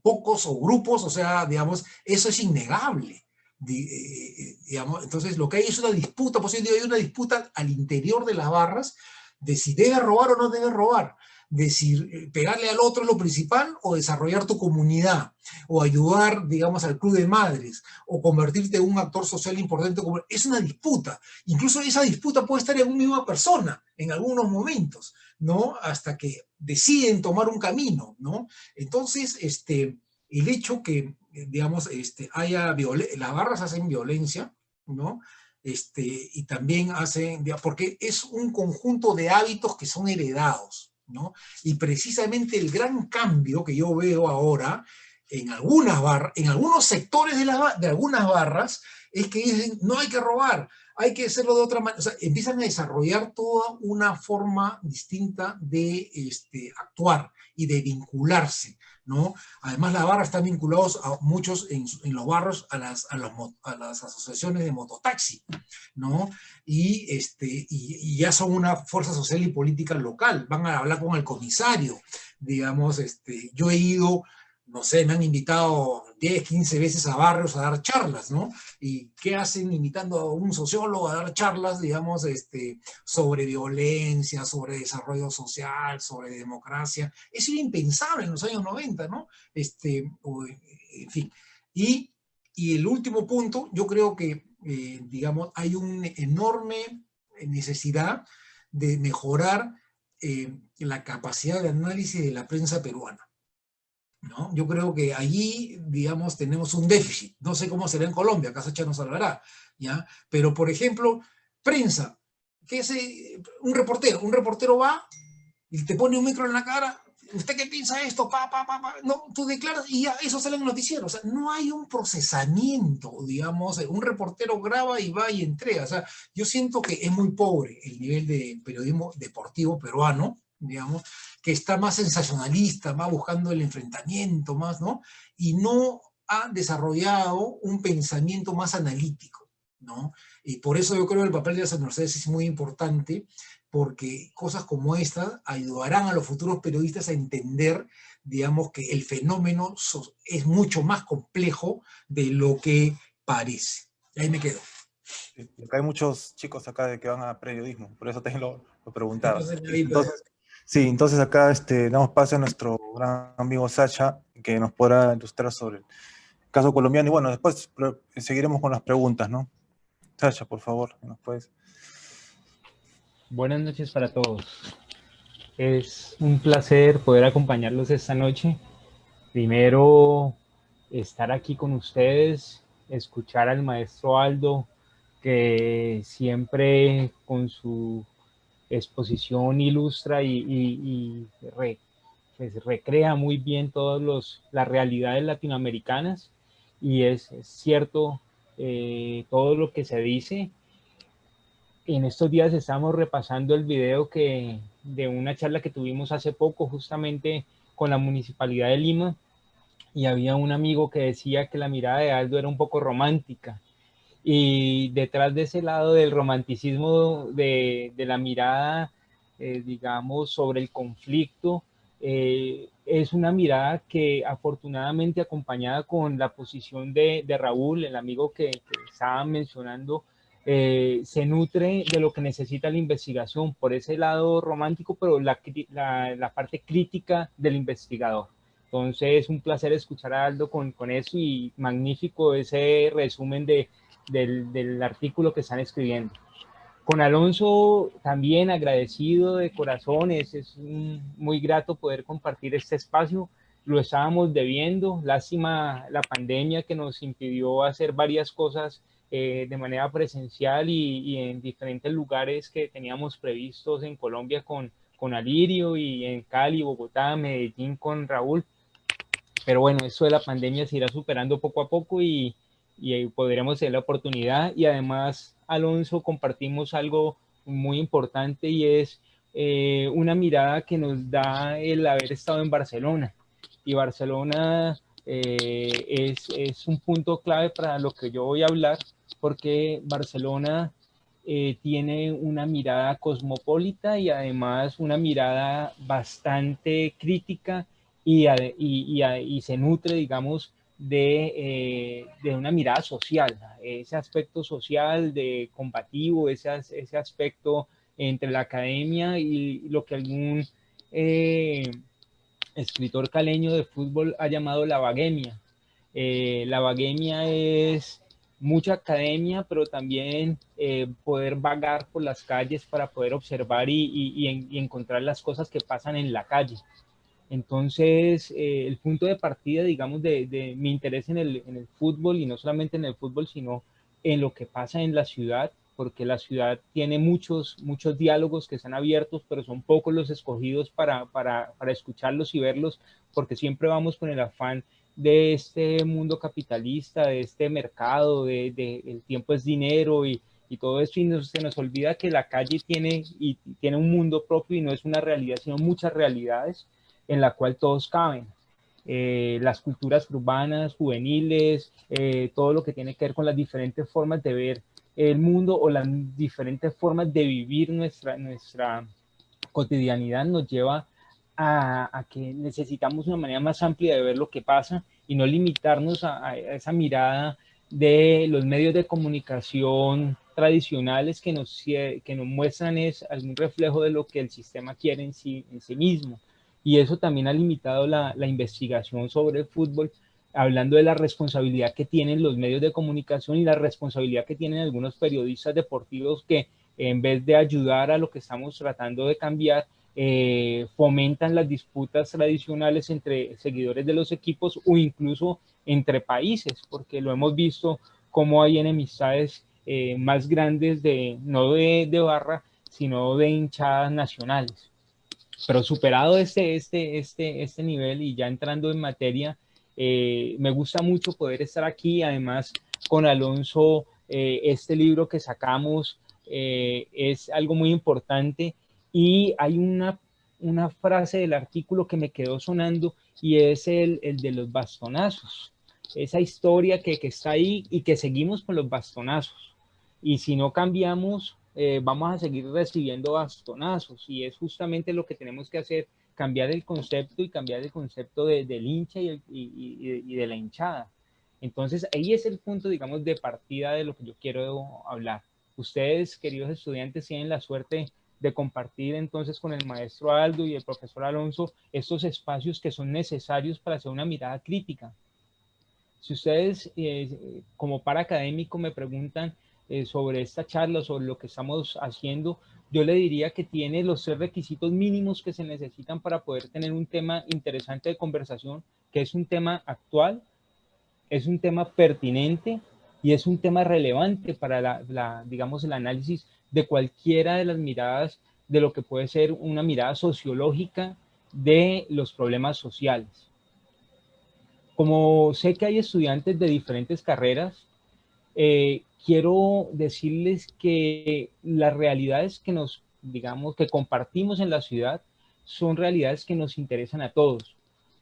pocos, o grupos, o sea, digamos, eso es innegable. Digamos, entonces, lo que hay es una disputa, por cierto, hay una disputa al interior de las barras de si debe robar o no debe robar, de si pegarle al otro es lo principal o desarrollar tu comunidad, o ayudar, digamos, al club de madres, o convertirte en un actor social importante. Es una disputa. Incluso esa disputa puede estar en una misma persona en algunos momentos, ¿no? Hasta que deciden tomar un camino, ¿no? Entonces, el hecho que, digamos, las barras hacen violencia, ¿no? Y también hacen, porque es un conjunto de hábitos que son heredados, ¿no? Y precisamente el gran cambio que yo veo ahora en algunos sectores de algunas barras, es que dicen, no hay que robar, hay que hacerlo de otra manera. O sea, empiezan a desarrollar toda una forma distinta de actuar y de vincularse, ¿no? Además, las barras están vinculados a muchos en los barrios a las asociaciones de mototaxi, ¿no? Y ya son una fuerza social y política local, van a hablar con el comisario, digamos, yo he ido, no sé, me han invitado 10, 15 veces a barrios a dar charlas, ¿no? ¿Y qué hacen invitando a un sociólogo a dar charlas, digamos, sobre violencia, sobre desarrollo social, sobre democracia? Eso era impensable en los años 90, ¿no? En fin. Y el último punto, yo creo que, digamos, hay una enorme necesidad de mejorar la capacidad de análisis de la prensa peruana, ¿no? Yo creo que allí, digamos, tenemos un déficit. No sé cómo será en Colombia, acá Sacha nos hablará, ¿ya? Pero, por ejemplo, prensa, que es un reportero va y te pone un micro en la cara, ¿usted qué piensa de esto? No, tú declaras y ya, eso sale en el noticiero. O sea, no hay un procesamiento, digamos, un reportero graba y va y entrega. O sea, yo siento que es muy pobre el nivel de periodismo deportivo peruano, digamos, que está más sensacionalista, más buscando el enfrentamiento, más, ¿no? Y no ha desarrollado un pensamiento más analítico, ¿no? Y por eso yo creo que el papel de las universidades es muy importante, porque cosas como estas ayudarán a los futuros periodistas a entender, digamos, que el fenómeno es mucho más complejo de lo que parece. Y ahí me quedo. Acá hay muchos chicos acá que van a periodismo, por eso te lo preguntaba. Entonces, sí, entonces acá damos paso a nuestro gran amigo Sacha, que nos podrá ilustrar sobre el caso colombiano, y bueno, después seguiremos con las preguntas, ¿no? Sacha, por favor, ¿nos puedes? Buenas noches para todos. Es un placer poder acompañarlos esta noche. Primero, estar aquí con ustedes, escuchar al maestro Aldo, que siempre con su exposición ilustra pues recrea muy bien todas las realidades latinoamericanas, y es cierto todo lo que se dice. En estos días estamos repasando el video de una charla que tuvimos hace poco justamente con la Municipalidad de Lima, y había un amigo que decía que la mirada de Aldo era un poco romántica, y detrás de ese lado del romanticismo de la mirada, digamos, sobre el conflicto, es una mirada que afortunadamente, acompañada con la posición de Raúl, el amigo que estaba mencionando, se nutre de lo que necesita la investigación por ese lado romántico, pero la parte crítica del investigador. Entonces, un placer escuchar a Aldo con eso y magnífico ese resumen del artículo que están escribiendo. Con Alonso también agradecido de corazón, es muy grato poder compartir este espacio. Lo estábamos debiendo, lástima la pandemia que nos impidió hacer varias cosas de manera presencial y en diferentes lugares que teníamos previstos en Colombia con Alirio y en Cali, Bogotá, Medellín con Raúl. Pero bueno, esto de la pandemia se irá superando poco a poco y podremos tener la oportunidad. Y además, Alonso, compartimos algo muy importante y es una mirada que nos da el haber estado en Barcelona. Y Barcelona es un punto clave para lo que yo voy a hablar, porque Barcelona tiene una mirada cosmopolita y además una mirada bastante crítica y se nutre, digamos, de una mirada social, ese aspecto social, de combativo, ese aspecto entre la academia y lo que algún escritor caleño de fútbol ha llamado la vaguemia. La vaguemia es mucha academia, pero también poder vagar por las calles para poder observar y encontrar las cosas que pasan en la calle. Entonces, el punto de partida, digamos, de mi interés en el fútbol, y no solamente en el fútbol, sino en lo que pasa en la ciudad, porque la ciudad tiene muchos diálogos que están abiertos, pero son pocos los escogidos para escucharlos y verlos, porque siempre vamos con el afán de este mundo capitalista, de este mercado, de el tiempo es dinero y todo eso, y se nos olvida que la calle tiene un mundo propio y no es una realidad, sino muchas realidades en la cual todos caben. Las culturas urbanas, juveniles, todo lo que tiene que ver con las diferentes formas de ver el mundo o las diferentes formas de vivir nuestra cotidianidad nos lleva a que necesitamos una manera más amplia de ver lo que pasa y no limitarnos a esa mirada de los medios de comunicación tradicionales que nos muestran es algún reflejo de lo que el sistema quiere en sí mismo. Y eso también ha limitado la investigación sobre el fútbol, hablando de la responsabilidad que tienen los medios de comunicación y la responsabilidad que tienen algunos periodistas deportivos que en vez de ayudar a lo que estamos tratando de cambiar, fomentan las disputas tradicionales entre seguidores de los equipos o incluso entre países, porque lo hemos visto como hay enemistades más grandes no de barra, sino de hinchadas nacionales. Pero superado este nivel y ya entrando en materia, me gusta mucho poder estar aquí, además con Alonso, este libro que sacamos es algo muy importante y hay una frase del artículo que me quedó sonando y es el de los bastonazos, esa historia que está ahí y que seguimos con los bastonazos. Y si no cambiamos, vamos a seguir recibiendo bastonazos y es justamente lo que tenemos que hacer, cambiar el concepto y cambiar el concepto del hincha y de la hinchada. Entonces ahí es el punto, digamos, de partida de lo que yo quiero hablar. Ustedes, queridos estudiantes, tienen la suerte de compartir entonces con el maestro Aldo y el profesor Alonso estos espacios que son necesarios para hacer una mirada crítica. Si ustedes como paraacadémico me preguntan sobre esta charla, sobre lo que estamos haciendo, yo le diría que tiene los 3 requisitos mínimos que se necesitan para poder tener un tema interesante de conversación, que es un tema actual, es un tema pertinente y es un tema relevante para digamos, el análisis de cualquiera de las miradas de lo que puede ser una mirada sociológica de los problemas sociales. Como sé que hay estudiantes de diferentes carreras, quiero decirles que las realidades que compartimos en la ciudad son realidades que nos interesan a todos.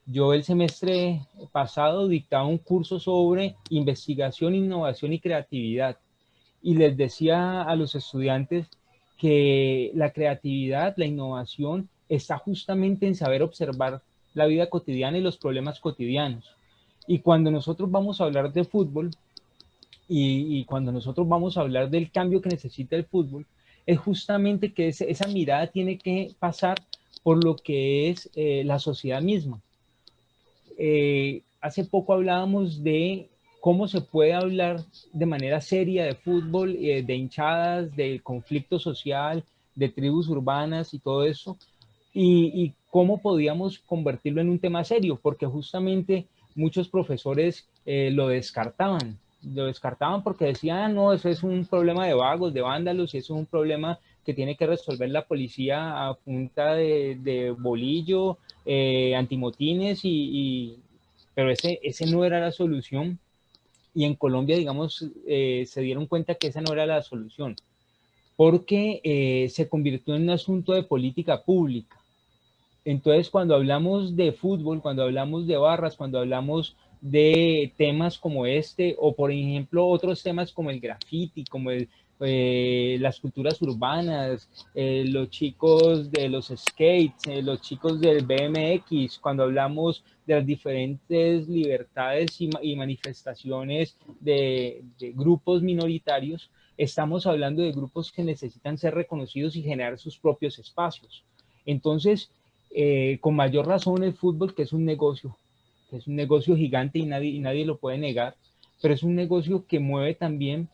Yo el semestre pasado dictaba un curso sobre investigación, innovación y creatividad y les decía a los estudiantes que la creatividad, la innovación está justamente en saber observar la vida cotidiana y los problemas cotidianos. Y cuando nosotros vamos a hablar de fútbol y cuando nosotros vamos a hablar del cambio que necesita el fútbol, es justamente que esa mirada tiene que pasar por lo que es la sociedad misma. hace poco hablábamos de cómo se puede hablar de manera seria de fútbol, de hinchadas, del conflicto social, de tribus urbanas y todo eso, y cómo podíamos convertirlo en un tema serio, porque justamente muchos profesores lo descartaban porque decían, ah, no, eso es un problema de vagos, de vándalos, y eso es un problema que tiene que resolver la policía a punta de bolillo, antimotines, pero ese no era la solución. Y en Colombia, digamos, se dieron cuenta que esa no era la solución, porque se convirtió en un asunto de política pública. Entonces, cuando hablamos de fútbol, cuando hablamos de barras, cuando hablamos de temas como este, o por ejemplo otros temas como el graffiti, como las culturas urbanas, los chicos de los skates, los chicos del BMX, cuando hablamos de las diferentes libertades y manifestaciones de grupos minoritarios, estamos hablando de grupos que necesitan ser reconocidos y generar sus propios espacios. Entonces, con mayor razón el fútbol, que es un negocio gigante y nadie lo puede negar, pero es un negocio que mueve también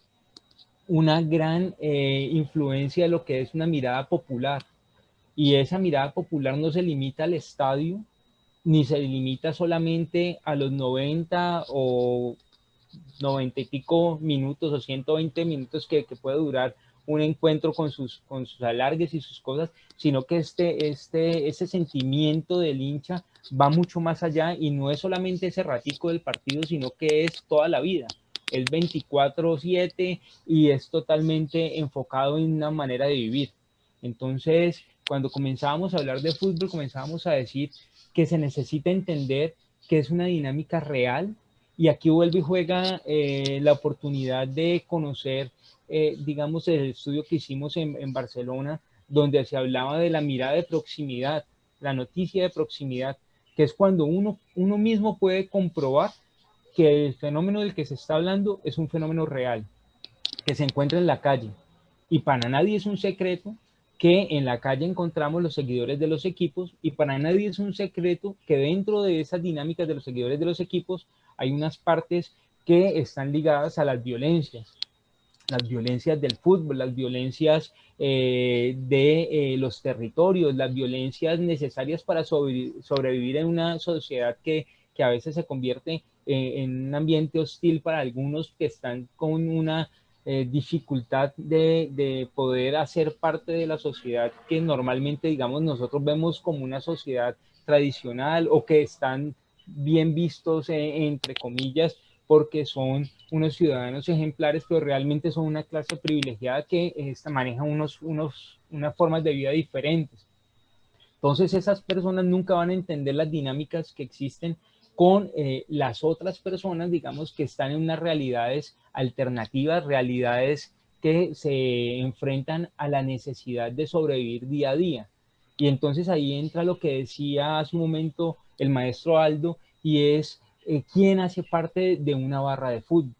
una gran influencia de lo que es una mirada popular. Y esa mirada popular no se limita al estadio, ni se limita solamente a los 90 o 90 y pico minutos o 120 minutos que puede durar un encuentro con sus alargues y sus cosas, sino que ese sentimiento del hincha va mucho más allá y no es solamente ese ratico del partido, sino que es toda la vida. Es 24/7 y es totalmente enfocado en una manera de vivir. Entonces, cuando comenzábamos a hablar de fútbol, comenzábamos a decir que se necesita entender que es una dinámica real, y aquí vuelve y juega la oportunidad de conocer, digamos, el estudio que hicimos en Barcelona, donde se hablaba de la mirada de proximidad, la noticia de proximidad, que es cuando uno mismo puede comprobar que el fenómeno del que se está hablando es un fenómeno real, que se encuentra en la calle. Y para nadie es un secreto que en la calle encontramos los seguidores de los equipos, y para nadie es un secreto que dentro de esas dinámicas de los seguidores de los equipos hay unas partes que están ligadas a las violencias del fútbol, las violencias de los territorios, las violencias necesarias para sobrevivir en una sociedad que a veces se convierte en un ambiente hostil para algunos que están con una dificultad de poder hacer parte de la sociedad que normalmente, digamos, nosotros vemos como una sociedad tradicional, o que están bien vistos, entre comillas, porque son unos ciudadanos ejemplares, pero realmente son una clase privilegiada que maneja unas formas de vida diferentes. Entonces esas personas nunca van a entender las dinámicas que existen con las otras personas, digamos, que están en unas realidades alternativas, realidades que se enfrentan a la necesidad de sobrevivir día a día. Y entonces ahí entra lo que decía hace un momento el maestro Aldo, y es quién hace parte de una barra de fútbol.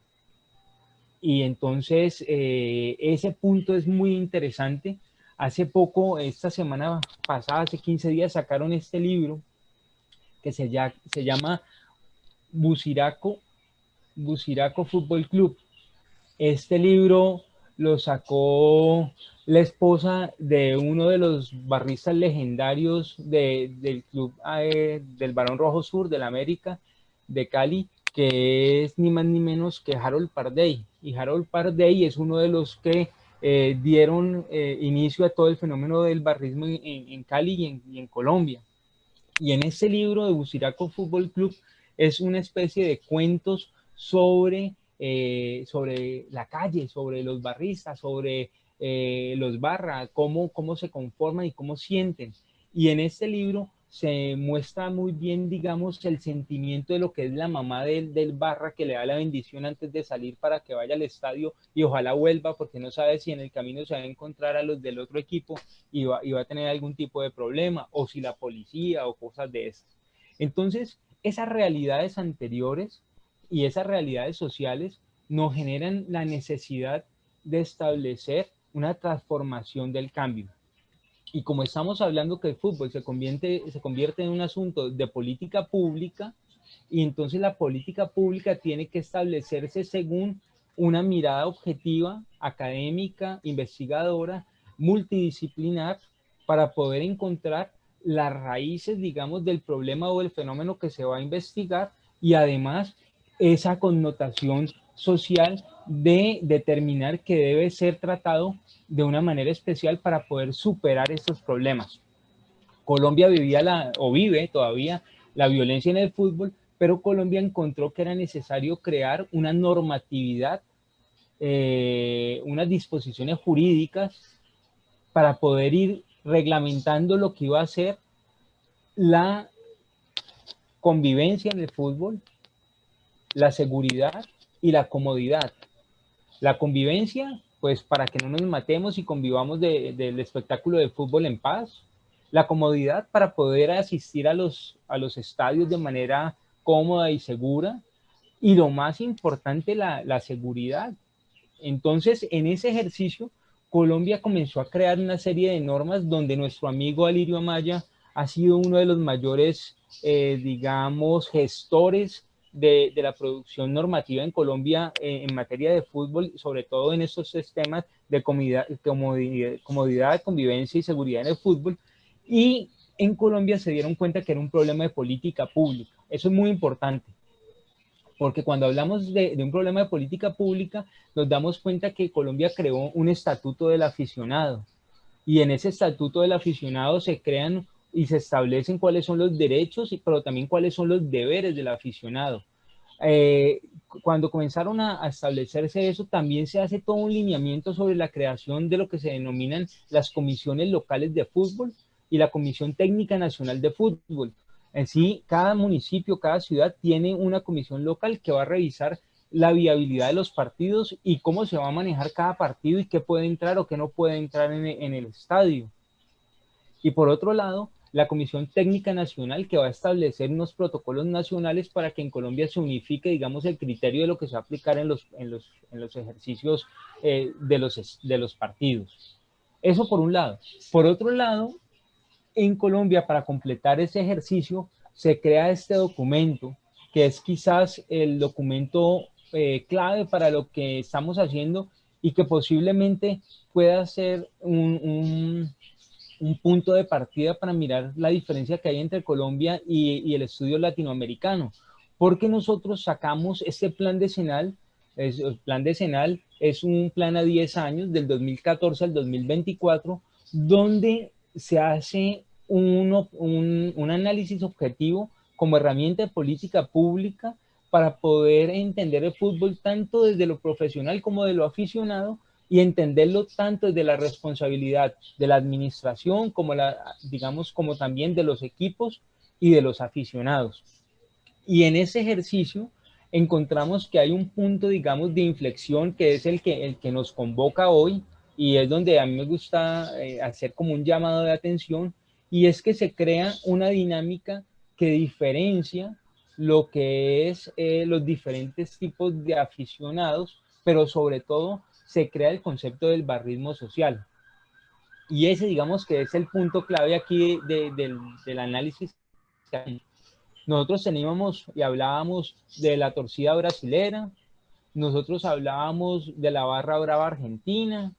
Y entonces ese punto es muy interesante. Hace poco, esta semana pasada, hace 15 días, sacaron este libro que se llama Buciraco Fútbol Club. Este libro lo sacó la esposa de uno de los barristas legendarios del club del Barón Rojo Sur de la América, de Cali, que es ni más ni menos que Harold Pardey. Y Harold Pardey es uno de los que dieron inicio a todo el fenómeno del barrismo en Cali y en Colombia. Y en este libro de Buciraco Fútbol Club es una especie de cuentos sobre la calle, sobre los barristas, sobre los barras, cómo se conforman y cómo sienten. Y en este libro se muestra muy bien, digamos, el sentimiento de lo que es la mamá del barra, que le da la bendición antes de salir para que vaya al estadio y ojalá vuelva, porque no sabe si en el camino se va a encontrar a los del otro equipo y va a tener algún tipo de problema, o si la policía o cosas de esas. Entonces, esas realidades anteriores y esas realidades sociales nos generan la necesidad de establecer una transformación del cambio. Y como estamos hablando que el fútbol se convierte en un asunto de política pública, y entonces la política pública tiene que establecerse según una mirada objetiva, académica, investigadora, multidisciplinar, para poder encontrar las raíces, digamos, del problema o del fenómeno que se va a investigar, y además esa connotación social de determinar que debe ser tratado de una manera especial para poder superar estos problemas. Colombia vivía o vive todavía la violencia en el fútbol, pero Colombia encontró que era necesario crear una normatividad, unas disposiciones jurídicas para poder ir reglamentando lo que iba a ser la convivencia en el fútbol, la seguridad y la comodidad. La convivencia, pues para que no nos matemos y convivamos del espectáculo de fútbol en paz. La comodidad para poder asistir a los estadios de manera cómoda y segura. Y lo más importante, la seguridad. Entonces, en ese ejercicio, Colombia comenzó a crear una serie de normas donde nuestro amigo Alirio Amaya ha sido uno de los mayores, digamos, gestores de la producción normativa en Colombia en materia de fútbol, sobre todo en estos temas de comodidad, convivencia y seguridad en el fútbol. Y en Colombia se dieron cuenta que era un problema de política pública. Eso es muy importante, porque cuando hablamos de un problema de política pública, nos damos cuenta que Colombia creó un estatuto del aficionado, y en ese estatuto del aficionado se crean y se establecen cuáles son los derechos, pero también cuáles son los deberes del aficionado. Cuando comenzaron a establecerse eso, también se hace todo un lineamiento sobre la creación de lo que se denominan las comisiones locales de fútbol y la Comisión Técnica Nacional de Fútbol. En sí, cada municipio, cada ciudad tiene una comisión local que va a revisar la viabilidad de los partidos y cómo se va a manejar cada partido y qué puede entrar o qué no puede entrar en el estadio. Y por otro lado, la Comisión Técnica Nacional, que va a establecer unos protocolos nacionales para que en Colombia se unifique, digamos, el criterio de lo que se va a aplicar en los ejercicios de los partidos. Eso por un lado. Por otro lado, en Colombia, para completar ese ejercicio, se crea este documento, que es quizás el documento clave para lo que estamos haciendo y que posiblemente pueda ser un punto de partida para mirar la diferencia que hay entre Colombia y el estudio latinoamericano. Porque nosotros sacamos este plan decenal. El plan decenal es un plan a 10 años, del 2014 al 2024, donde se hace un análisis objetivo como herramienta de política pública para poder entender el fútbol tanto desde lo profesional como de lo aficionado, y entenderlo tanto desde la responsabilidad de la administración como como también de los equipos y de los aficionados. Y en ese ejercicio encontramos que hay un punto, digamos, de inflexión que es el que nos convoca hoy, y es donde a mí me gusta hacer como un llamado de atención, y es que se crea una dinámica que diferencia lo que es los diferentes tipos de aficionados, pero sobre todo se crea el concepto del barrismo social. Y ese, digamos, que es el punto clave aquí del análisis. Nosotros teníamos y hablábamos de la torcida brasilera, nosotros hablábamos de la barra brava argentina,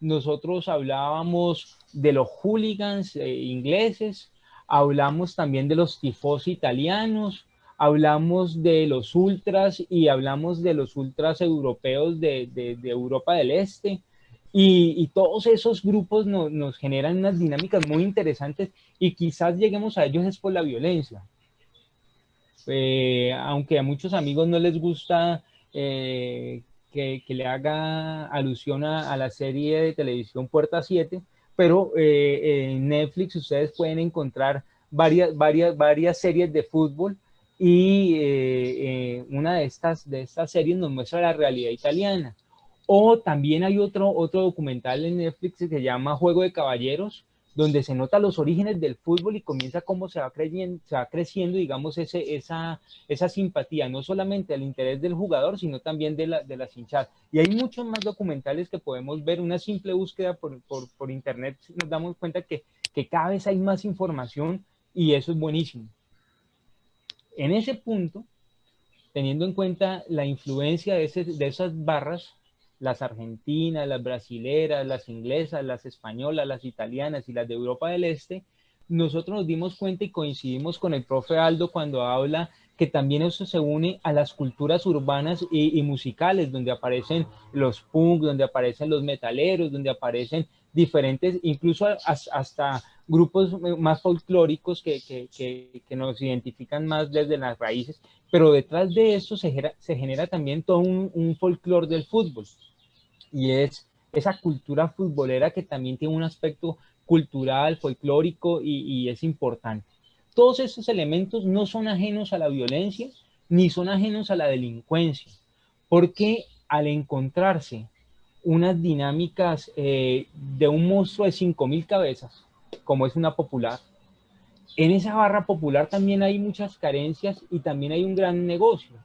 nosotros hablábamos de los hooligans ingleses, hablamos también de los tifosi italianos, hablamos de los ultras y hablamos de los ultras europeos de Europa del Este, y todos esos grupos nos generan unas dinámicas muy interesantes, y quizás lleguemos a ellos es por la violencia. Aunque a muchos amigos no les gusta que le haga alusión a la serie de televisión Puerta 7, pero en Netflix ustedes pueden encontrar varias series de fútbol, y una de estas series nos muestra la realidad italiana. O también hay otro documental en Netflix que se llama Juego de Caballeros, donde se nota los orígenes del fútbol y comienza cómo se va creciendo, digamos, esa simpatía, no solamente al interés del jugador, sino también de las hinchadas. Y hay muchos más documentales que podemos ver. Una simple búsqueda por internet nos damos cuenta que cada vez hay más información, y eso es buenísimo. En ese punto, teniendo en cuenta la influencia de esas barras, las argentinas, las brasileras, las inglesas, las españolas, las italianas y las de Europa del Este, nosotros nos dimos cuenta y coincidimos con el profe Aldo cuando habla que también eso se une a las culturas urbanas y musicales, donde aparecen los punk, donde aparecen los metaleros, donde aparecen diferentes, incluso hasta grupos más folclóricos que nos identifican más desde las raíces, pero detrás de eso se genera también todo un folclore del fútbol, y es esa cultura futbolera que también tiene un aspecto cultural, folclórico y es importante. Todos estos elementos no son ajenos a la violencia ni son ajenos a la delincuencia, porque al encontrarse unas dinámicas de un monstruo de 5.000 cabezas, como es una popular, en esa barra popular también hay muchas carencias y también hay un gran negocio.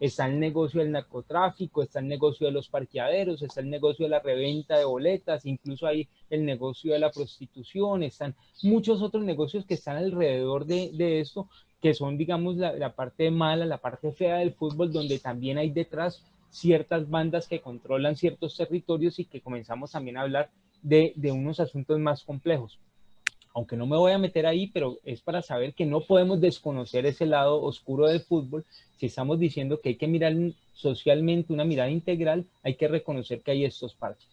Está el negocio del narcotráfico, está el negocio de los parqueaderos, está el negocio de la reventa de boletas, incluso hay el negocio de la prostitución, están muchos otros negocios que están alrededor de esto, que son, digamos, la parte mala, la parte fea del fútbol, donde también hay detrás ciertas bandas que controlan ciertos territorios y que comenzamos también a hablar de unos asuntos más complejos. Aunque no me voy a meter ahí, pero es para saber que no podemos desconocer ese lado oscuro del fútbol. Si estamos diciendo que hay que mirar socialmente una mirada integral, hay que reconocer que hay estos parches.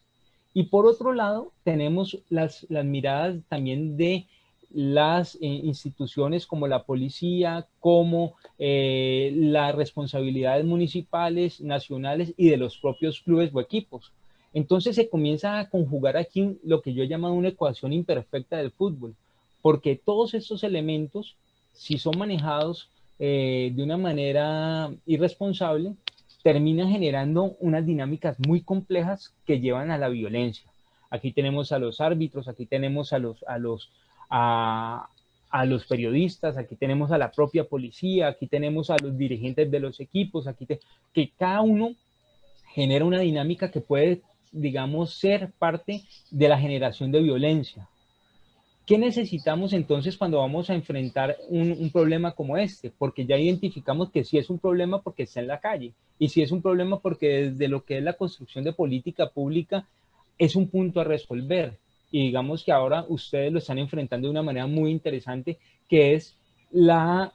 Y por otro lado, tenemos las miradas también de las instituciones como la policía, como las responsabilidades municipales, nacionales y de los propios clubes o equipos. Entonces se comienza a conjugar aquí lo que yo he llamado una ecuación imperfecta del fútbol, porque todos estos elementos, si son manejados de una manera irresponsable, terminan generando unas dinámicas muy complejas que llevan a la violencia. Aquí tenemos a los árbitros, aquí tenemos a los periodistas, aquí tenemos a la propia policía, aquí tenemos a los dirigentes de los equipos, que cada uno genera una dinámica que puede, digamos, ser parte de la generación de violencia. ¿Qué necesitamos entonces cuando vamos a enfrentar un problema como este? Porque ya identificamos que sí es un problema porque está en la calle, y sí es un problema porque desde lo que es la construcción de política pública es un punto a resolver. Y digamos que ahora ustedes lo están enfrentando de una manera muy interesante, que es la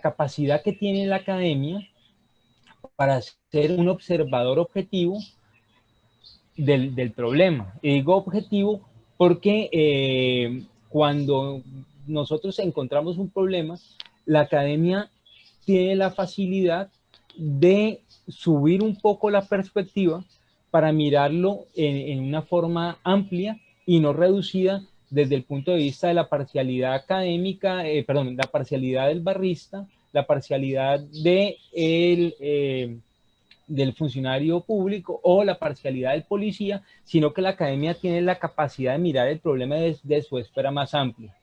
capacidad que tiene la academia para ser un observador objetivo del problema. Y digo objetivo porque cuando nosotros encontramos un problema, la academia tiene la facilidad de subir un poco la perspectiva para mirarlo en una forma amplia y no reducida desde el punto de vista de la parcialidad académica, la parcialidad del barrista, la parcialidad del funcionario público o la parcialidad del policía, sino que la academia tiene la capacidad de mirar el problema desde su esfera más amplia.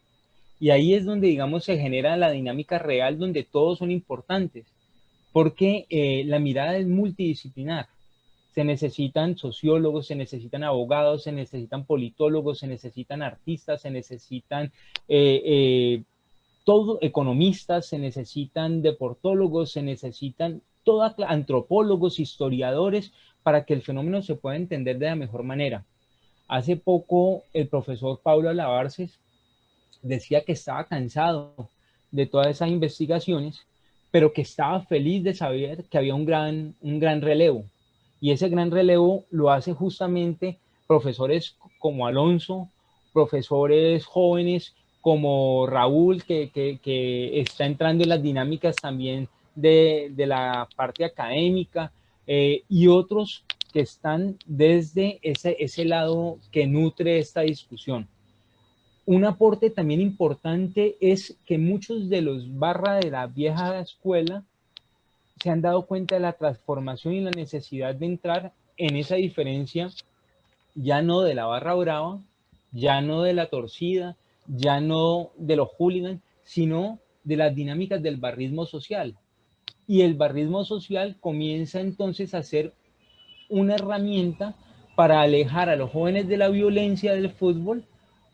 Y ahí es donde, digamos, se genera la dinámica real, donde todos son importantes, porque la mirada es multidisciplinar. Se necesitan sociólogos, se necesitan abogados, se necesitan politólogos, se necesitan artistas, se necesitan economistas, se necesitan deportólogos, se necesitan antropólogos, historiadores, para que el fenómeno se pueda entender de la mejor manera. Hace poco el profesor Pablo Alabarces decía que estaba cansado de todas esas investigaciones, pero que estaba feliz de saber que había un gran relevo. Y ese gran relevo lo hace justamente profesores como Alonso, profesores jóvenes como Raúl, que está entrando en las dinámicas también de la parte académica, y otros que están desde ese lado que nutre esta discusión. Un aporte también importante es que muchos de los barra de la vieja escuela se han dado cuenta de la transformación y la necesidad de entrar en esa diferencia, ya no de la barra brava, ya no de la torcida, ya no de los hooligans, sino de las dinámicas del barrismo social. Y el barrismo social comienza entonces a ser una herramienta para alejar a los jóvenes de la violencia del fútbol,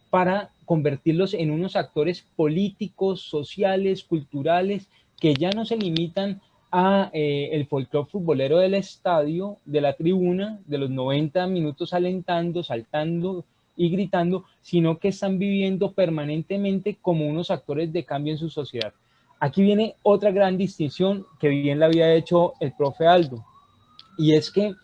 para convertirlos en unos actores políticos, sociales, culturales, que ya no se limitan a el folclore futbolero del estadio, de la tribuna, de los 90 minutos alentando, saltando y gritando, sino que están viviendo permanentemente como unos actores de cambio en su sociedad. Aquí viene otra gran distinción que bien la había hecho el profe Aldo, y es que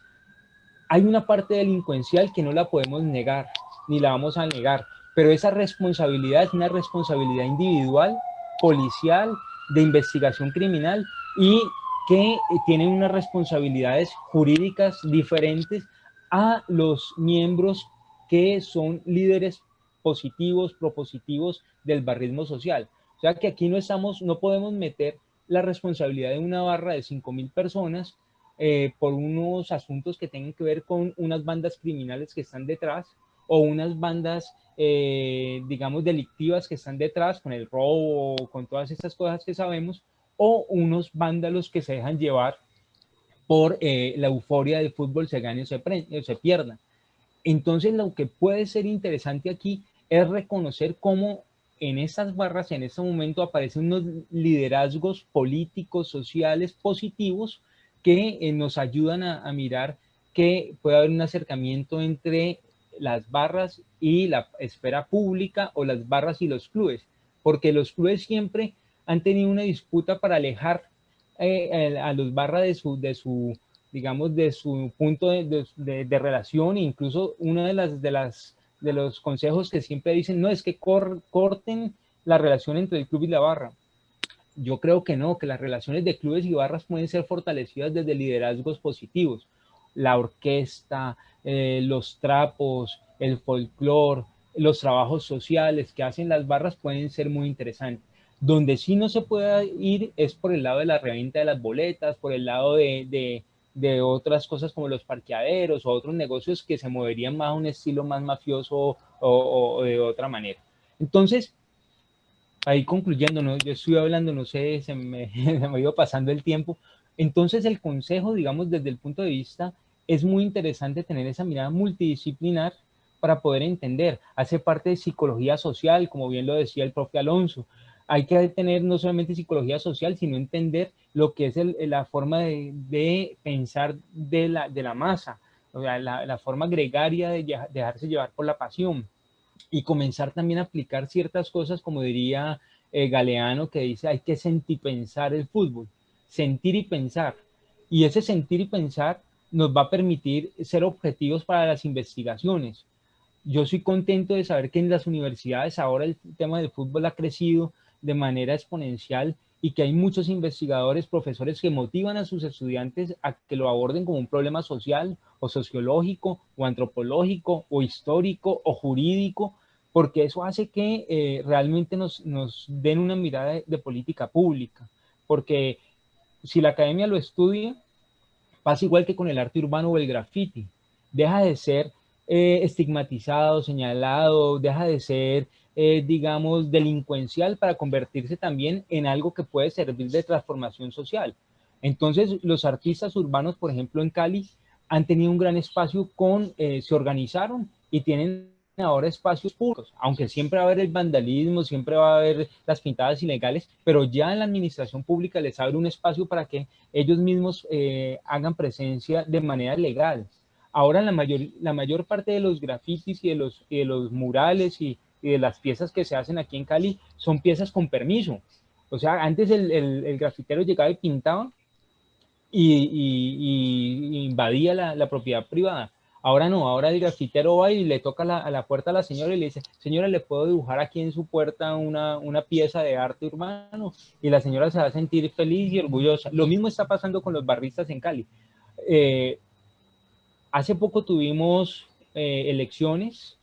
hay una parte delincuencial que no la podemos negar, ni la vamos a negar, pero esa responsabilidad es una responsabilidad individual, policial, de investigación criminal, y que tienen unas responsabilidades jurídicas diferentes a los miembros que son líderes positivos, propositivos del barrismo social. O sea que aquí no podemos meter la responsabilidad de una barra de 5.000 personas por unos asuntos que tengan que ver con unas bandas criminales que están detrás, o unas bandas, digamos, delictivas que están detrás, con el robo, con todas estas cosas que sabemos, o unos vándalos que se dejan llevar por la euforia del fútbol, se gane o se pierda. Entonces, lo que puede ser interesante aquí es reconocer cómo en estas barras, en este momento, aparecen unos liderazgos políticos, sociales, positivos, que nos ayudan a mirar que puede haber un acercamiento entre las barras y la esfera pública, o las barras y los clubes, porque los clubes siempre han tenido una disputa para alejar a los barras digamos, de su punto de relación. E incluso uno de los consejos que siempre dicen, no, es que corten la relación entre el club y la barra. Yo creo que no, que las relaciones de clubes y barras pueden ser fortalecidas desde liderazgos positivos. La orquesta, los trapos, el folclore, los trabajos sociales que hacen las barras pueden ser muy interesantes. Donde sí no se puede ir es por el lado de la reventa de las boletas, por el lado de otras cosas como los parqueaderos o otros negocios que se moverían más a un estilo más mafioso o de otra manera. Entonces, ahí concluyendo, ¿no? Yo estoy hablando, no sé, se me ha ido pasando el tiempo. Entonces, el consejo, digamos, desde el punto de vista, es muy interesante tener esa mirada multidisciplinar para poder entender. Hace parte de psicología social, como bien lo decía el profe Alonso. Hay que tener no solamente psicología social, sino entender lo que es la forma de pensar de la masa, o sea, la forma gregaria de dejarse llevar por la pasión, y comenzar también a aplicar ciertas cosas, como diría Galeano, que dice hay que sentir pensar el fútbol, sentir y pensar. Y ese sentir y pensar nos va a permitir ser objetivos para las investigaciones. Yo soy contento de saber que en las universidades ahora el tema del fútbol ha crecido de manera exponencial, y que hay muchos investigadores, profesores que motivan a sus estudiantes a que lo aborden como un problema social o sociológico o antropológico o histórico o jurídico, porque eso hace que realmente nos den una mirada de política pública. Porque si la academia lo estudia, pasa igual que con el arte urbano o el graffiti. Deja de ser estigmatizado, señalado, deja de ser, digamos, delincuencial, para convertirse también en algo que puede servir de transformación social. Entonces, los artistas urbanos, por ejemplo, en Cali, han tenido un gran espacio se organizaron y tienen ahora espacios públicos, aunque siempre va a haber el vandalismo, siempre va a haber las pintadas ilegales, pero ya en la administración pública les abre un espacio para que ellos mismos hagan presencia de manera legal. Ahora la mayor parte de los grafitis y de los murales y de las piezas que se hacen aquí en Cali son piezas con permiso. O sea, antes el grafitero llegaba y pintaba y invadía la propiedad privada. Ahora no, ahora el grafitero va y le toca a la puerta a la señora y le dice, señora, ¿le puedo dibujar aquí en su puerta una pieza de arte urbano? Y la señora se va a sentir feliz y orgullosa. Lo mismo está pasando con los barristas en Cali. Hace poco tuvimos elecciones,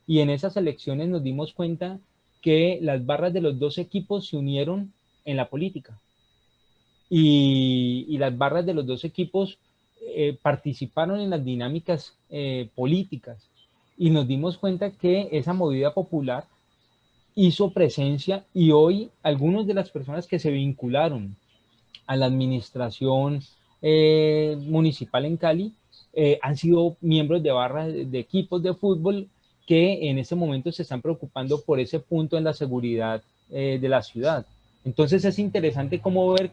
y en esas elecciones nos dimos cuenta que las barras de los dos equipos se unieron en la política. Y las barras de los dos equipos participaron en las dinámicas políticas, y nos dimos cuenta que esa movida popular hizo presencia, y hoy algunas de las personas que se vincularon a la administración municipal en Cali han sido miembros de barras de equipos de fútbol que en ese momento se están preocupando por ese punto en la seguridad de la ciudad. Entonces es interesante cómo ver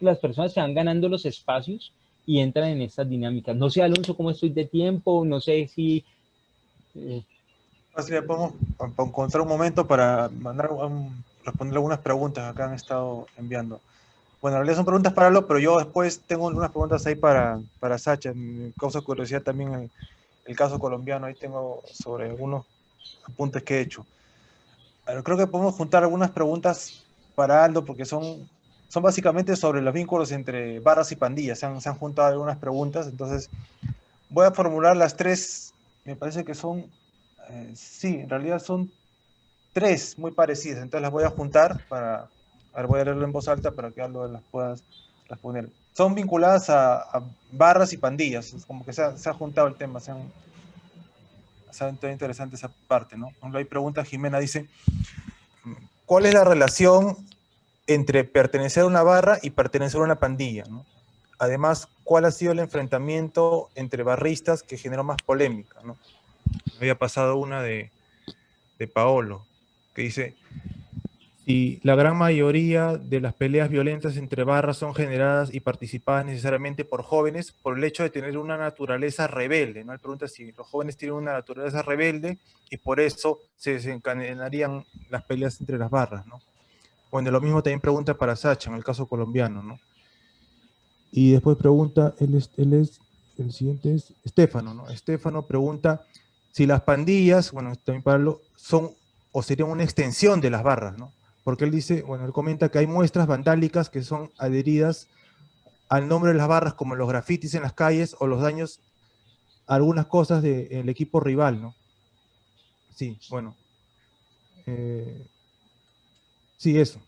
las personas se van ganando los espacios y entran en estas dinámicas. No sé, Alonso, cómo estoy de tiempo, no sé si... Así podemos encontrar un momento para responder algunas preguntas que acá han estado enviando. Bueno, en realidad son preguntas para Aldo, pero yo después tengo unas preguntas ahí para Sacha. Me causa curiosidad también el caso colombiano. Ahí tengo sobre algunos apuntes que he hecho. Pero creo que podemos juntar algunas preguntas para Aldo, porque son básicamente sobre los vínculos entre barras y pandillas. Se han juntado algunas preguntas, entonces voy a formular las tres. Me parece que son, sí, en realidad son tres muy parecidas, entonces las voy a juntar para... A ver, voy a leerlo en voz alta para que Aldo las puedas responder. Son vinculadas a barras y pandillas, es como que se ha juntado el tema, se ha interesante esa parte, ¿no? Hay preguntas, Jimena dice, ¿cuál es la relación entre pertenecer a una barra y pertenecer a una pandilla, ¿no? Además, ¿cuál ha sido el enfrentamiento entre barristas que generó más polémica, ¿no? Había pasado una de Paolo, que dice, si la gran mayoría de las peleas violentas entre barras son generadas y participadas necesariamente por jóvenes, por el hecho de tener una naturaleza rebelde, ¿no? Él pregunta si los jóvenes tienen una naturaleza rebelde y por eso se desencadenarían las peleas entre las barras, ¿no? Bueno, lo mismo también pregunta para Sacha, en el caso colombiano, ¿no? Y después pregunta, el siguiente es Estefano, ¿no? Estefano pregunta si las pandillas, bueno, también para son o serían una extensión de las barras, ¿no? Porque él dice, bueno, él comenta que hay muestras vandálicas que son adheridas al nombre de las barras, como los grafitis en las calles o los daños a algunas cosas del equipo rival, ¿no? Sí, bueno. Sí, eso.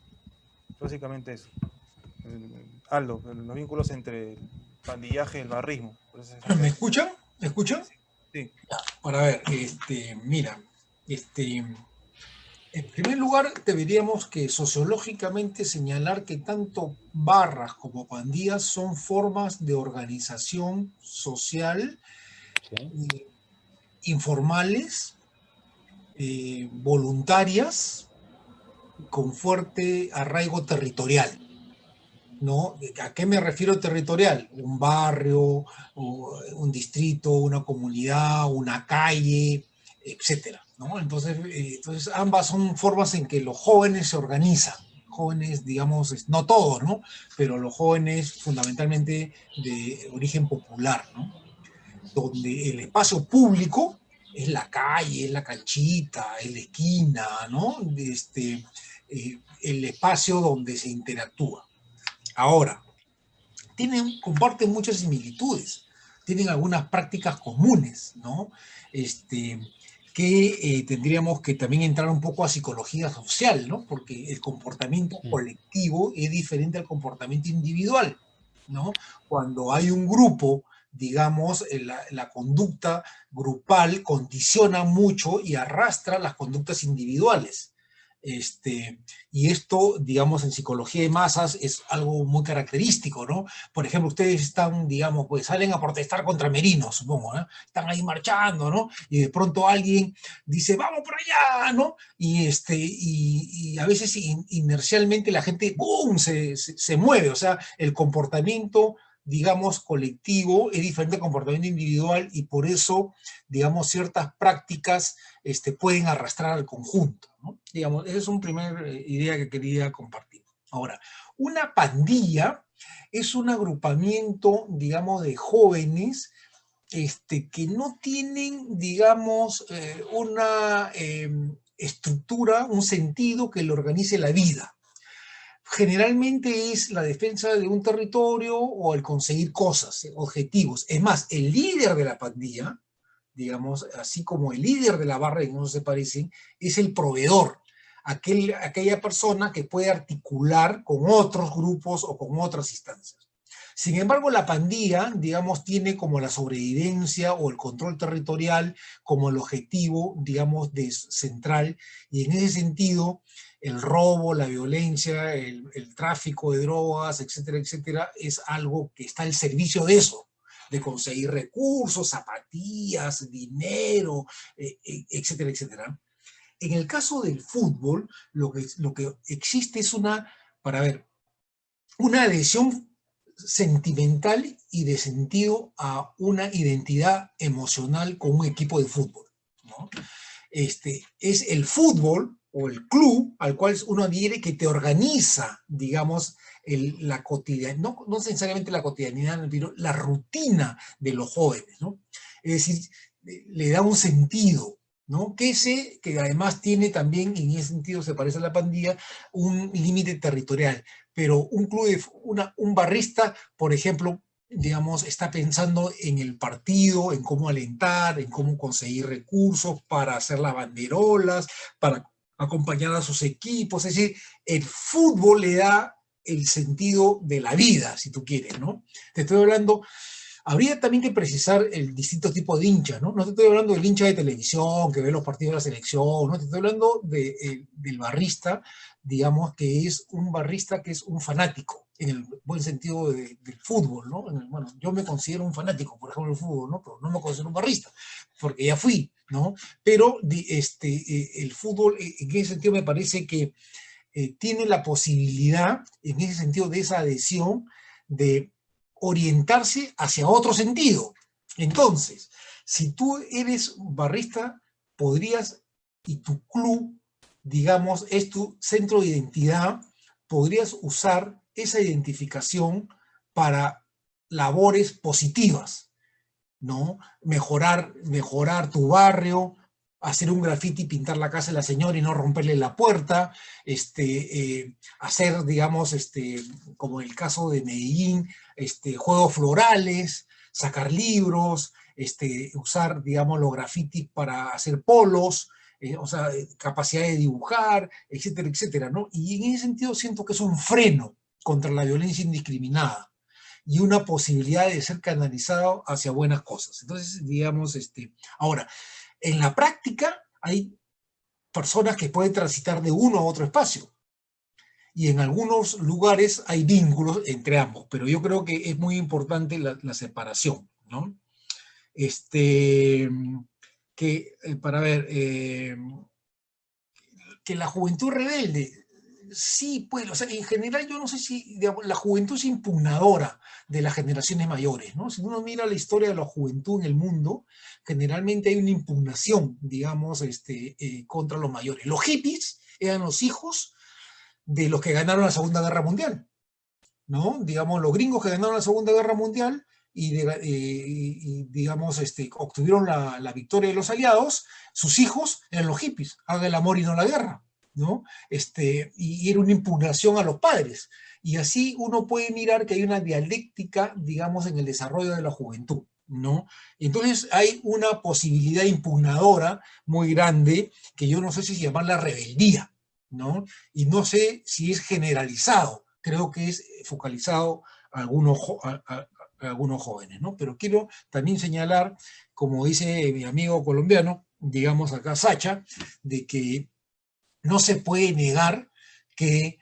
Básicamente eso. Aldo, los vínculos entre el pandillaje y el barrismo. ¿Me escuchan? ¿Me escuchan? Sí. Para ver, mira, en primer lugar, deberíamos que sociológicamente señalar que tanto barras como pandillas son formas de organización social informales, voluntarias, con fuerte arraigo territorial, ¿no? ¿A qué me refiero territorial? Un barrio, un distrito, una comunidad, una calle, etcétera, ¿no? Entonces ambas son formas en que los jóvenes se organizan. Jóvenes, digamos, no todos, ¿no? Pero los jóvenes fundamentalmente de origen popular, ¿no? Donde el espacio público es la calle, es la canchita, es la esquina, ¿no? El espacio donde se interactúa. Ahora, comparten muchas similitudes, tienen algunas prácticas comunes, ¿no? Que tendríamos que también entrar un poco a psicología social, ¿no? Porque el comportamiento colectivo es diferente al comportamiento individual, ¿no? Cuando hay un grupo, digamos, la conducta grupal condiciona mucho y arrastra las conductas individuales. Y esto, digamos, en psicología de masas es algo muy característico, ¿no? Por ejemplo, ustedes están, digamos, pues salen a protestar contra Merino, supongo, ¿no? Están ahí marchando, ¿no? Y de pronto alguien dice, vamos por allá, ¿no? Y a veces inercialmente la gente, ¡boom!, se mueve, o sea, el comportamiento, digamos, colectivo es diferente al comportamiento individual y por eso, digamos, ciertas prácticas pueden arrastrar al conjunto, ¿no? Digamos, esa es una primera idea que quería compartir. Ahora, una pandilla es un agrupamiento, digamos, de jóvenes que no tienen, digamos, una estructura, un sentido que le organice la vida. Generalmente es la defensa de un territorio o el conseguir cosas, objetivos. Es más, el líder de la pandilla, digamos, así como el líder de la barra, en uno se parecen, es el proveedor, aquella persona que puede articular con otros grupos o con otras instancias. Sin embargo, la pandilla, digamos, tiene como la sobrevivencia o el control territorial como el objetivo, digamos, central, y en ese sentido, el robo, la violencia, el tráfico de drogas, etcétera, etcétera, es algo que está al servicio de eso. de conseguir recursos, zapatillas, dinero, etcétera, etcétera. En el caso del fútbol, lo que existe es una adhesión sentimental y de sentido a una identidad emocional con un equipo de fútbol, ¿no? Es el fútbol o el club al cual uno adhiere que te organiza, digamos, la cotidianidad, no necesariamente la cotidianidad, pero la rutina de los jóvenes, ¿no? Es decir, le da un sentido, ¿no? Que además tiene también, en ese sentido se parece a la pandilla, un límite territorial. Pero un barrista, por ejemplo, digamos, está pensando en el partido, en cómo alentar, en cómo conseguir recursos para hacer las banderolas, para acompañar a sus equipos. Es decir, el fútbol le da el sentido de la vida, si tú quieres, ¿no? Te estoy hablando... Habría también que precisar el distinto tipo de hincha, ¿no? No te estoy hablando del hincha de televisión que ve los partidos de la selección, no te estoy hablando del barrista, digamos, que es un barrista que es un fanático, en el buen sentido del fútbol, ¿no? Bueno, yo me considero un fanático, por ejemplo, del fútbol, ¿no? Pero no me considero un barrista, porque ya fui, ¿no? Pero el fútbol, en ese sentido, me parece que tiene la posibilidad, en ese sentido, de esa adhesión, de orientarse hacia otro sentido. Entonces, si tú eres barrista, podrías, y tu club, digamos, es tu centro de identidad, podrías usar esa identificación para labores positivas, ¿no? Mejorar tu barrio, hacer un grafiti, pintar la casa de la señora y no romperle la puerta, hacer, digamos, como en el caso de Medellín, juegos florales, sacar libros, usar, digamos, los grafitis para hacer polos, o sea, capacidad de dibujar, etcétera, etcétera, ¿no? Y en ese sentido siento que es un freno contra la violencia indiscriminada y una posibilidad de ser canalizado hacia buenas cosas. Entonces, digamos, ahora, en la práctica hay personas que pueden transitar de uno a otro espacio y en algunos lugares hay vínculos entre ambos, pero yo creo que es muy importante la separación, ¿no? Para ver, que la juventud rebelde, sí, pues, o sea, en general yo no sé si, digamos, la juventud es impugnadora de las generaciones mayores, ¿no? Si uno mira la historia de la juventud en el mundo, generalmente hay una impugnación, digamos, contra los mayores. Los hippies eran los hijos de los que ganaron la Segunda Guerra Mundial, ¿no? Digamos, los gringos que ganaron la Segunda Guerra Mundial y digamos, obtuvieron la victoria de los aliados, sus hijos eran los hippies, haga el amor y no la guerra, ¿no? Y era una impugnación a los padres. Y así uno puede mirar que hay una dialéctica, digamos, en el desarrollo de la juventud, ¿no? Entonces hay una posibilidad impugnadora muy grande que yo no sé si llamarla rebeldía, ¿no? Y no sé si es generalizado, creo que es focalizado a algunos jóvenes, ¿no? Pero quiero también señalar, como dice mi amigo colombiano, digamos acá Sacha, de que no se puede negar que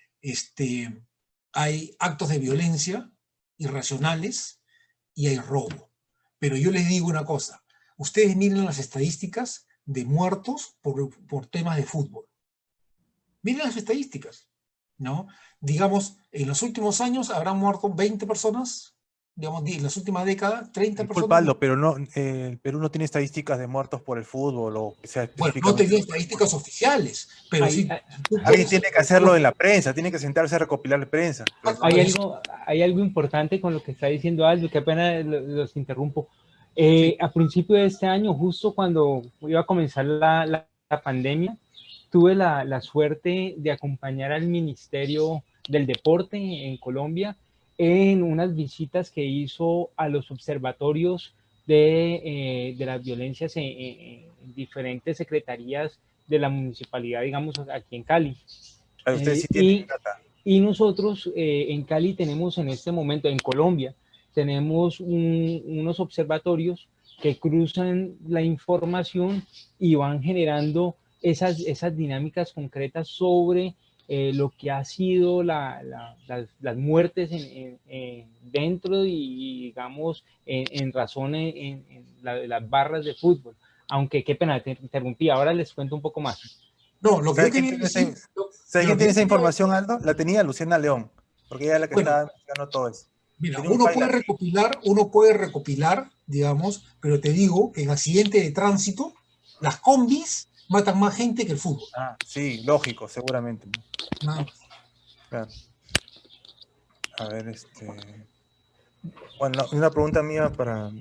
hay actos de violencia irracionales y hay robo. Pero yo les digo una cosa, ustedes miren las estadísticas de muertos por temas de fútbol. Miren las estadísticas, ¿no? Digamos, en los últimos años habrán muerto 20 personas, digamos, en las últimas décadas, 30 Disculpa, personas. Aldo, pero no, Perú no tiene estadísticas de muertos por el fútbol o que sea Bueno, no específicamente. tenía estadísticas oficiales, pero Hay, sí. Alguien tiene que hacerlo en la prensa, tiene que sentarse a recopilar prensa. hay algo importante con lo que está diciendo Aldo, que apenas los interrumpo. A principio de este año, justo cuando iba a comenzar la pandemia, tuve la suerte de acompañar al Ministerio del Deporte en Colombia en unas visitas que hizo a los observatorios de las violencias en diferentes secretarías de la municipalidad, digamos, aquí en Cali. Ustedes sí tienen data. Y nosotros en Cali tenemos en este momento, en Colombia, tenemos unos observatorios que cruzan la información y van generando esas dinámicas concretas sobre lo que ha sido las muertes dentro y digamos, en razón las barras de fútbol. Aunque qué pena, te interrumpí, ahora les cuento un poco más. No, lo que yo ¿Sabes quién quería tiene decir... ¿sabes quién Lo que tiene yo esa quería, información, Aldo? La tenía Luciana León, porque ella es la que bueno, estaba investigando todo eso. mira, Tenía un file así. uno puede recopilar, digamos, pero te digo que en accidente de tránsito, las combis matan más gente que el fútbol. Ah, sí, lógico, seguramente, ¿no? Nada más. Claro. A ver, bueno, una pregunta mía para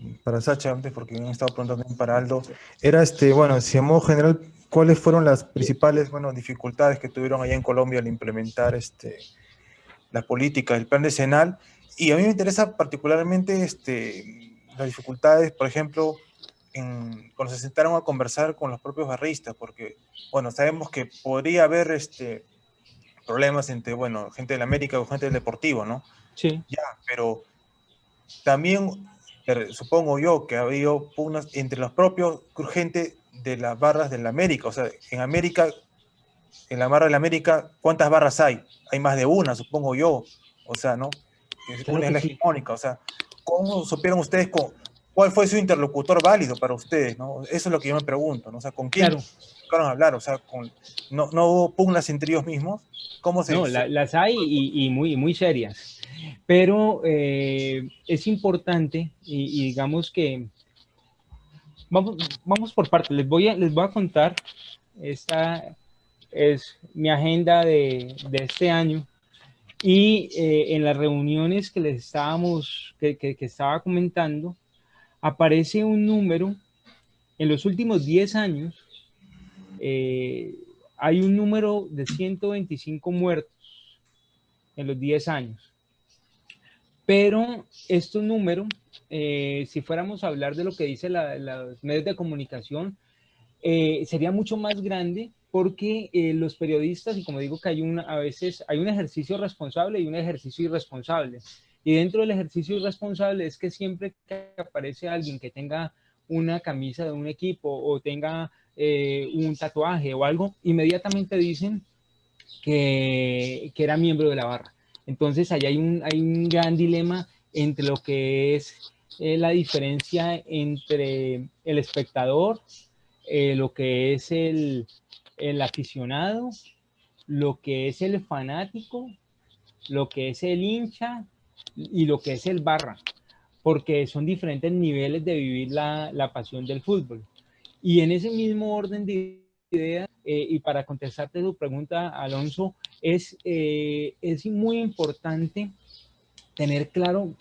Sacha antes, porque me han estado preguntando también para Aldo. Era, bueno, si a modo general, ¿cuáles fueron las principales, bueno, dificultades que tuvieron allá en Colombia al implementar, la política del plan decenal? Y a mí me interesa particularmente, las dificultades, por ejemplo, cuando se sentaron a conversar con los propios barristas, porque, bueno, sabemos que podría haber, problemas entre, bueno, gente del América o gente del Deportivo, ¿no? Sí. Ya, pero también supongo yo que ha habido pugnas entre los propios gente de las barras del América. O sea, en América, en la barra del América, ¿cuántas barras hay? Hay más de una, supongo yo. O sea, ¿no? Claro Una es que la sí. hegemónica. O sea, ¿cómo supieron ustedes cuál fue su interlocutor válido para ustedes? ¿No? Eso es lo que yo me pregunto, ¿no? O sea, ¿con quién Claro. buscaron hablar? O sea, no hubo pugnas entre ellos mismos. ¿Cómo No, las hay y muy serias. Pero es importante y digamos que vamos por partes. Les voy a contar, esta es mi agenda de este año y en las reuniones que les que estaba comentando, aparece un número en los últimos 10 años. Hay un número de 125 muertos en los 10 años. Pero estos números, si fuéramos a hablar de lo que dice los medios de comunicación, sería mucho más grande porque los periodistas, y como digo que a veces hay un ejercicio responsable y un ejercicio irresponsable. Y dentro del ejercicio irresponsable es que siempre que aparece alguien que tenga una camisa de un equipo o tenga un tatuaje o algo, inmediatamente dicen que era miembro de la barra. Entonces, ahí hay un gran dilema entre lo que es la diferencia entre el espectador, lo que es el aficionado, lo que es el fanático, lo que es el hincha y lo que es el barra, porque son diferentes niveles de vivir la pasión del fútbol. Y en ese mismo orden de ideas, y para contestarte tu pregunta, Alonso, es muy importante tener claro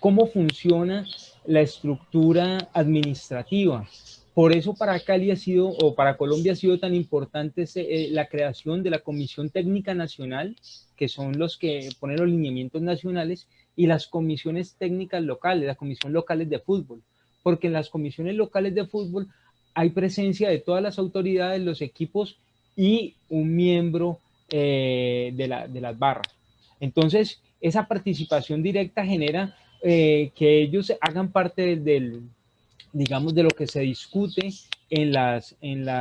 cómo funciona la estructura administrativa. Por eso para Cali ha sido, o para Colombia ha sido tan importante la creación de la Comisión Técnica Nacional, que son los que ponen los lineamientos nacionales, y las comisiones técnicas locales, las comisiones locales de fútbol, porque en las comisiones locales de fútbol hay presencia de todas las autoridades, los equipos y un miembro de las barras. Entonces, esa participación directa genera que ellos hagan parte digamos, de lo que se discute en las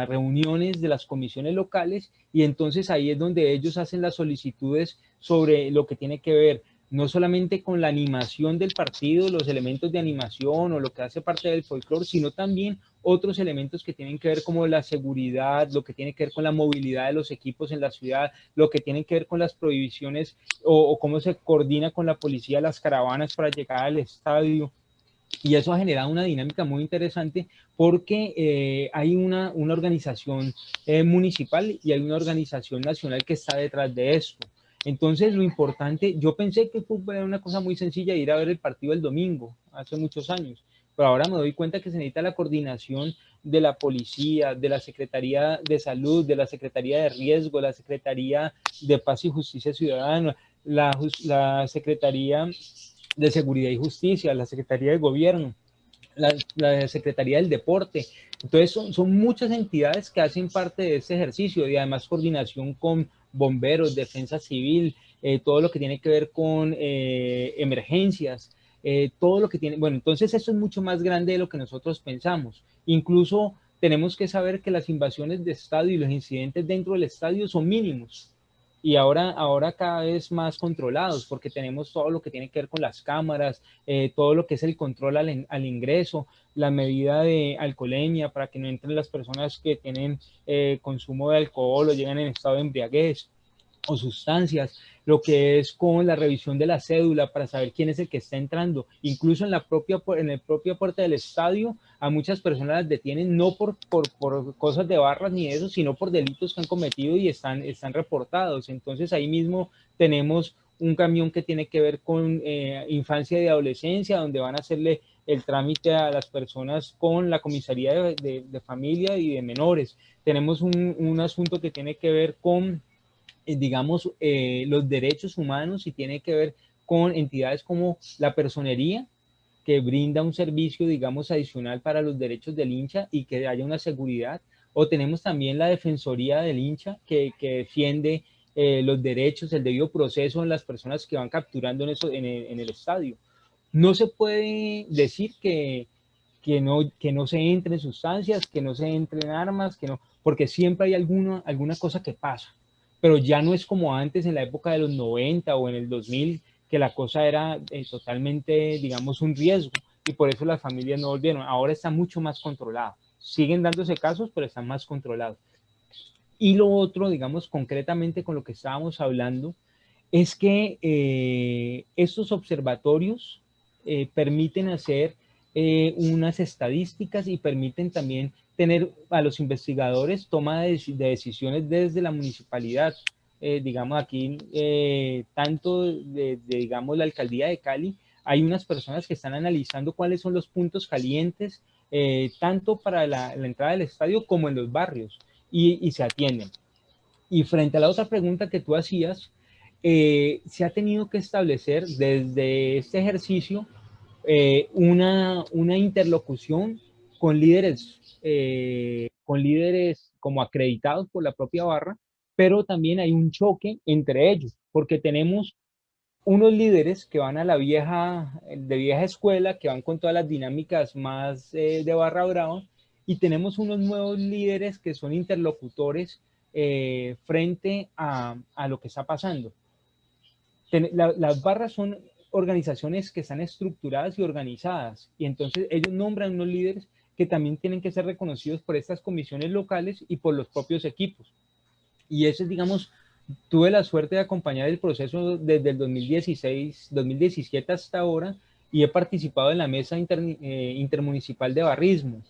reuniones de las comisiones locales, y entonces ahí es donde ellos hacen las solicitudes sobre lo que tiene que ver no solamente con la animación del partido, los elementos de animación o lo que hace parte del folclore, sino también otros elementos que tienen que ver como la seguridad, lo que tiene que ver con la movilidad de los equipos en la ciudad, lo que tiene que ver con las prohibiciones o cómo se coordina con la policía las caravanas para llegar al estadio. Y eso ha generado una dinámica muy interesante porque hay una organización municipal y hay una organización nacional que está detrás de esto. Entonces, lo importante, yo pensé que el fútbol era una cosa muy sencilla, ir a ver el partido el domingo, hace muchos años, pero ahora me doy cuenta que se necesita la coordinación de la policía, de la Secretaría de Salud, de la Secretaría de Riesgo, la Secretaría de Paz y Justicia Ciudadana, la Secretaría de Seguridad y Justicia, la Secretaría de Gobierno, la Secretaría del Deporte. Entonces son muchas entidades que hacen parte de este ejercicio y además coordinación con bomberos, defensa civil, todo lo que tiene que ver con emergencias, todo lo que tiene, bueno, entonces eso es mucho más grande de lo que nosotros pensamos. Incluso tenemos que saber que las invasiones de estadio y los incidentes dentro del estadio son mínimos. y ahora cada vez más controlados, porque tenemos todo lo que tiene que ver con las cámaras, todo lo que es el control al ingreso, la medida de alcoholemia para que no entren las personas que tienen consumo de alcohol o llegan en estado de embriaguez o sustancias, lo que es con la revisión de la cédula para saber quién es el que está entrando. Incluso en la propia puerta del estadio, a muchas personas las detienen no por cosas de barras ni eso, sino por delitos que han cometido y están reportados. Entonces ahí mismo tenemos un camión que tiene que ver con infancia y adolescencia, donde van a hacerle el trámite a las personas con la comisaría de familia y de menores. Tenemos un asunto que tiene que ver con digamos, los derechos humanos y tiene que ver con entidades como la personería, que brinda un servicio, digamos, adicional para los derechos del hincha y que haya una seguridad. O tenemos también la Defensoría del hincha, que defiende los derechos, el debido proceso en las personas que van capturando en el estadio. No se puede decir que no se entren sustancias, que no se entren armas, que no, porque siempre hay alguna cosa que pasa, pero ya no es como antes en la época de los 90 o en el 2000, que la cosa era totalmente, digamos, un riesgo, y por eso las familias no volvieron. Ahora está mucho más controlado. Siguen dándose casos, pero están más controlados. Y lo otro, digamos, concretamente con lo que estábamos hablando, es que estos observatorios permiten hacer unas estadísticas y permiten también tener a los investigadores toma de decisiones desde la municipalidad. Digamos aquí, tanto digamos, la alcaldía de Cali, hay unas personas que están analizando cuáles son los puntos calientes, tanto para la entrada del estadio como en los barrios, y se atienden. Y frente a la otra pregunta que tú hacías, se ha tenido que establecer desde este ejercicio una interlocución con líderes como acreditados por la propia barra, pero también hay un choque entre ellos, porque tenemos unos líderes que van a de vieja escuela, que van con todas las dinámicas más de barra brava, y tenemos unos nuevos líderes que son interlocutores frente a lo que está pasando. Las barras son organizaciones que están estructuradas y organizadas, y entonces ellos nombran unos líderes que también tienen que ser reconocidos por estas comisiones locales y por los propios equipos. Y ese, digamos, tuve la suerte de acompañar el proceso desde el 2016, 2017 hasta ahora, y he participado en la mesa intermunicipal de barrismo.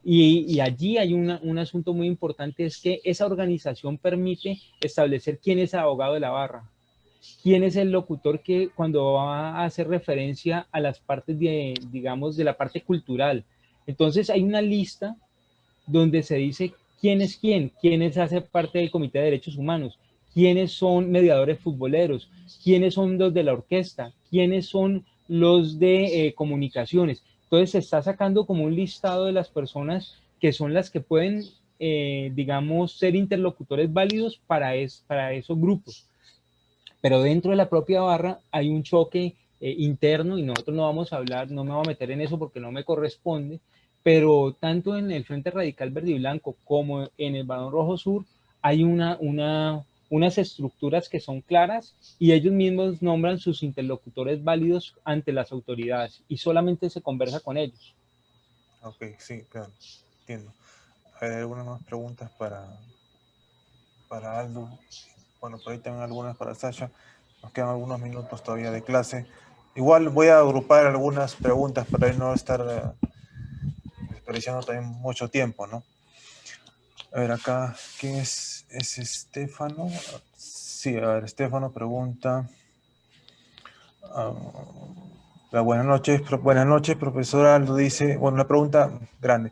Y allí hay un asunto muy importante, es que esa organización permite establecer quién es el abogado de la barra, quién es el locutor que cuando va a hacer referencia a las partes digamos, de la parte cultural. Entonces hay una lista donde se dice quiénes hacen parte del Comité de Derechos Humanos, quiénes son mediadores futboleros, quiénes son los de la orquesta, quiénes son los de comunicaciones. Entonces se está sacando como un listado de las personas que son las que pueden, digamos, ser interlocutores válidos para esos grupos. Pero dentro de la propia barra hay un choque interno, y nosotros no vamos a hablar, no me voy a meter en eso porque no me corresponde, pero tanto en el Frente Radical Verde y Blanco como en el Barón Rojo Sur hay unas estructuras que son claras, y ellos mismos nombran sus interlocutores válidos ante las autoridades y solamente se conversa con ellos. Ok, sí, claro, entiendo. Hay algunas más preguntas para Aldo. Bueno, por ahí también algunas para Sasha. Nos quedan algunos minutos todavía de clase. Igual voy a agrupar algunas preguntas para no estar desperdiciando también mucho tiempo, ¿no? A ver, acá, ¿quién es? ¿Es Estefano? Sí, a ver, Estefano pregunta. Buenas noches, profesor Aldo. Dice, bueno, una pregunta grande.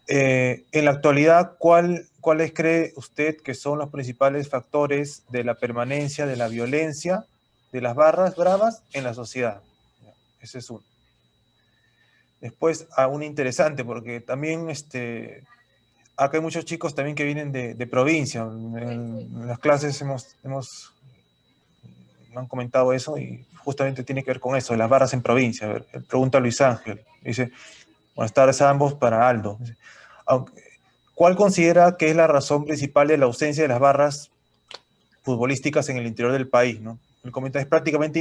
En la actualidad, ¿cuáles cree usted que son los principales factores de la permanencia de la violencia de las barras bravas en la sociedad? Ese es uno. Después, un interesante, porque también acá hay muchos chicos también que vienen de provincia. En las clases me han comentado eso y justamente tiene que ver con eso, de las barras en provincia. A ver, pregunta Luis Ángel. Dice, buenas tardes a ambos, para Aldo. Dice, ¿cuál considera que es la razón principal de la ausencia de las barras futbolísticas en el interior del país, ¿no? El comentario es prácticamente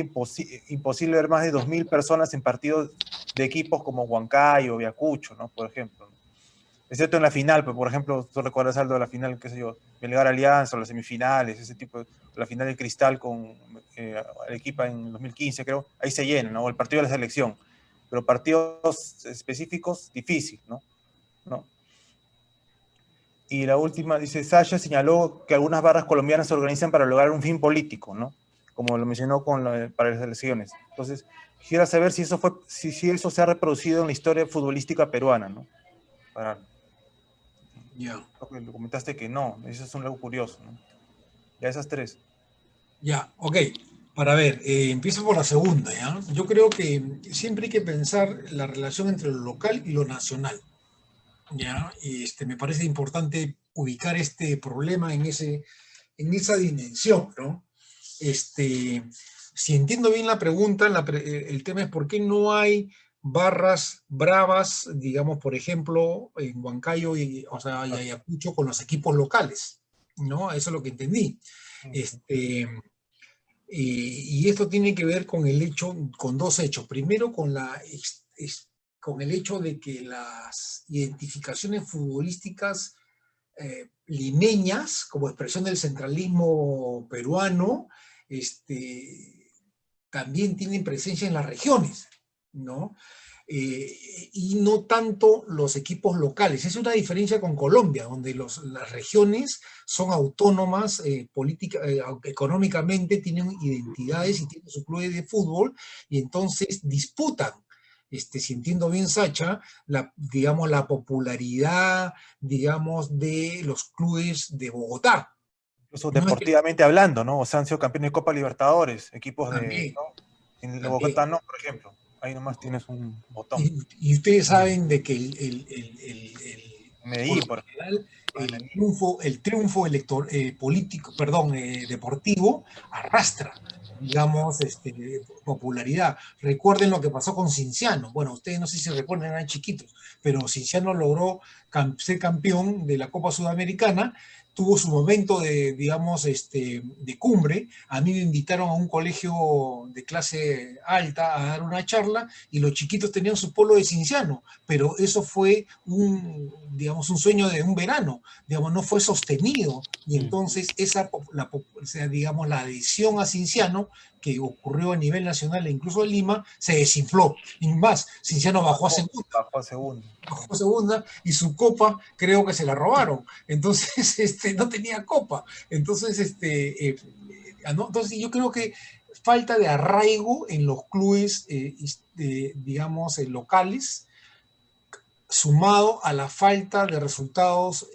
imposible ver más de 2.000 personas en partidos de equipos como Huancayo o Ayacucho, ¿no? Por ejemplo, ¿no? Excepto en la final, pues, por ejemplo, tú recuerdas algo de la final, qué sé yo, Melgar Alianza, o las semifinales, ese tipo, la final del Cristal con Arequipa en 2015, creo, ahí se llena, ¿no? O el partido de la selección. Pero partidos específicos, difícil, ¿no? ¿No? Y la última, dice, Sasha señaló que algunas barras colombianas se organizan para lograr un fin político, ¿no? Como lo mencionó para las elecciones. Entonces, quisiera saber si eso si eso se ha reproducido en la historia futbolística peruana, ¿no? Ya. Lo comentaste que no, eso es un algo curioso, ¿no? Ya esas tres. Ya, ok. Para ver, empiezo por la segunda, ¿ya? Yo creo que siempre hay que pensar la relación entre lo local y lo nacional, ¿ya? Y me parece importante ubicar este problema en esa dimensión, ¿no? Si entiendo bien la pregunta, el tema es por qué no hay barras bravas, digamos, por ejemplo, en Huancayo o sea, y Ayacucho con los equipos locales, ¿no? Eso es lo que entendí. Y esto tiene que ver con dos hechos. Primero, con el hecho de que las identificaciones futbolísticas limeñas, como expresión del centralismo peruano, también tienen presencia en las regiones, ¿no? Y no tanto los equipos locales. Es una diferencia con Colombia, donde las regiones son autónomas económicamente, tienen identidades y tienen sus clubes de fútbol, y entonces disputan, si entiendo bien, Sacha, digamos, la popularidad, digamos, de los clubes de Bogotá. Incluso No es deportivamente hablando, ¿no? O sea, han sido campeones de Copa Libertadores, equipos también, de, ¿no? En también. Bogotá no, por ejemplo. Ahí nomás tienes un botón. Y ustedes saben de que por Medellín, lo por general ejemplo. el triunfo político, perdón, deportivo arrastra, digamos, popularidad. Recuerden lo que pasó con Cinciano. Bueno, ustedes no sé si recuerdan, eran chiquitos, pero Cinciano logró ser campeón de la Copa Sudamericana, tuvo su momento digamos, de cumbre. A mí me invitaron a un colegio de clase alta a dar una charla y los chiquitos tenían su polo de Cinciano, pero eso fue digamos, un sueño de un verano, digamos, no fue sostenido. Y entonces digamos, la adhesión a Cinciano, que ocurrió a nivel nacional e incluso en Lima, se desinfló. Y más, Cinciano bajó a segunda. Bajó a segunda. Bajó a segunda y su copa creo que se la robaron. Entonces, no tenía copa. Entonces, entonces yo creo que falta de arraigo en los clubes, digamos, locales, sumado a la falta de resultados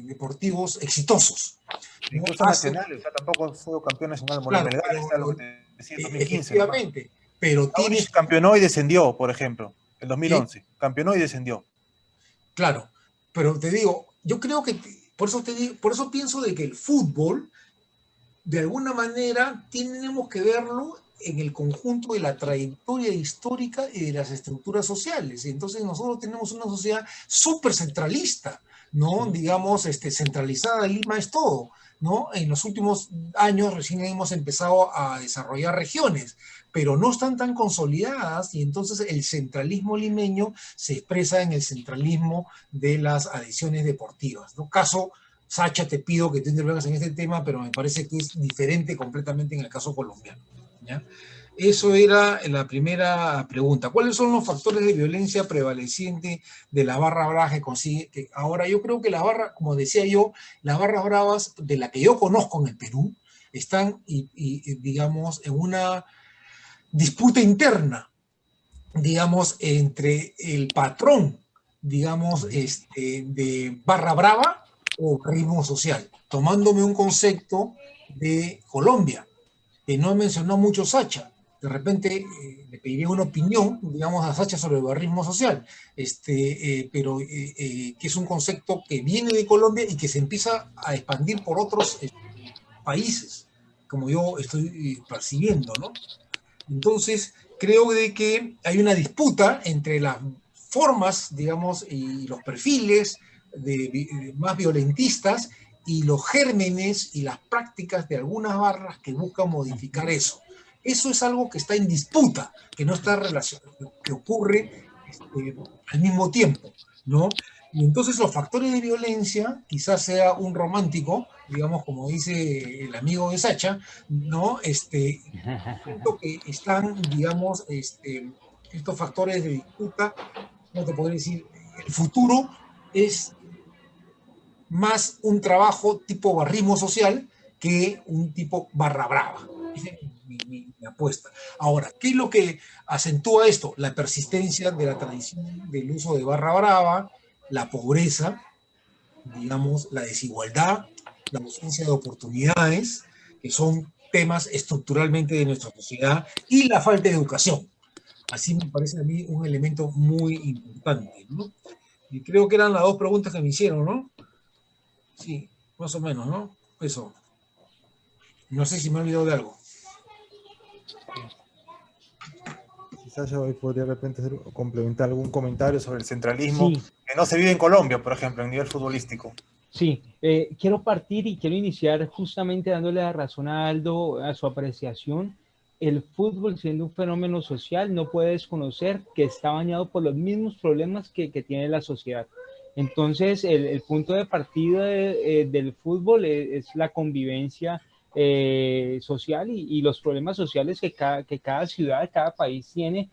deportivos exitosos. Incluso nacionales, o sea, tampoco fue campeón nacional. Claro, Melgar, está lo que te decía en 2015 nomás. efectivamente, pero Aurich campeonó y descendió, por ejemplo, en 2011. ¿sí? Campeonó y descendió. Claro, pero te digo, yo creo que, por eso pienso de que el fútbol, de alguna manera, tenemos que verlo en el conjunto de la trayectoria histórica y de las estructuras sociales. Y entonces nosotros tenemos una sociedad súper centralista, ¿no? Digamos, centralizada, Lima es todo, ¿no? En los últimos años recién hemos empezado a desarrollar regiones, pero no están tan consolidadas y entonces el centralismo limeño se expresa en el centralismo de las adhesiones deportivas, ¿no? Caso Sacha, te pido que te intervengas en este tema, pero me parece que es diferente completamente en el caso colombiano, ¿ya? Eso era la primera pregunta. ¿Cuáles son los factores de violencia prevaleciente de la barra brava que consigue? Ahora, yo creo que la barra, como decía yo, las barras bravas de la que yo conozco en el Perú están, digamos, en una disputa interna, digamos, entre el patrón, digamos, de barra brava o ritmo social, tomándome un concepto de Colombia, que no mencionó mucho Sacha. De repente le pediría una opinión, digamos, a Sacha sobre el barrismo social, pero que es un concepto que viene de Colombia y que se empieza a expandir por otros países, como yo estoy percibiendo, ¿no? Entonces, creo de que hay una disputa entre las formas, digamos, y los perfiles más violentistas y los gérmenes y las prácticas de algunas barras que buscan modificar eso. Eso es algo que está en disputa, que no está relacionado, que ocurre al mismo tiempo, ¿no? Y entonces los factores de violencia, quizás sea un romántico, digamos, como dice el amigo de Sacha, ¿no? Siento que están, digamos, estos factores de disputa, ¿cómo te podría decir? El futuro es más un trabajo tipo barrismo social que un tipo barra brava. Esa es mi apuesta. Ahora, ¿qué es lo que acentúa esto? La persistencia de la tradición del uso de barra brava, la pobreza, digamos, la desigualdad, la ausencia de oportunidades, que son temas estructuralmente de nuestra sociedad, y la falta de educación. Así me parece a mí un elemento muy importante, ¿no? Y creo que eran las dos preguntas que me hicieron, ¿no? Sí, más o menos, ¿no? Eso. No sé si me he olvidado de algo. Quizás yo podría de repente complementar algún comentario sobre el centralismo Sí, que no se vive en Colombia, por ejemplo, en nivel futbolístico. sí. Quiero partir y quiero iniciar justamente dándole la razón a Aldo, a su apreciación. El fútbol, siendo un fenómeno social, no puede desconocer que está bañado por los mismos problemas que tiene la sociedad. Entonces, el punto de partida del fútbol es la convivencia social y los problemas sociales que cada ciudad, cada país tiene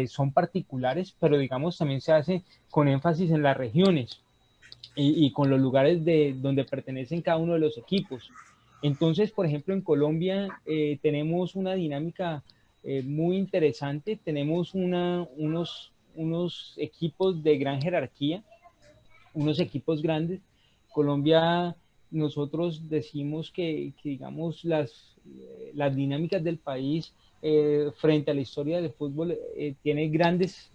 son particulares, pero digamos también se hace con énfasis en las regiones y con los lugares donde pertenecen cada uno de los equipos. Entonces, por ejemplo, en Colombia tenemos una dinámica muy interesante, tenemos unos equipos de gran jerarquía, unos equipos grandes. Colombia, nosotros decimos que digamos, las dinámicas del país frente a la historia del fútbol tiene grandes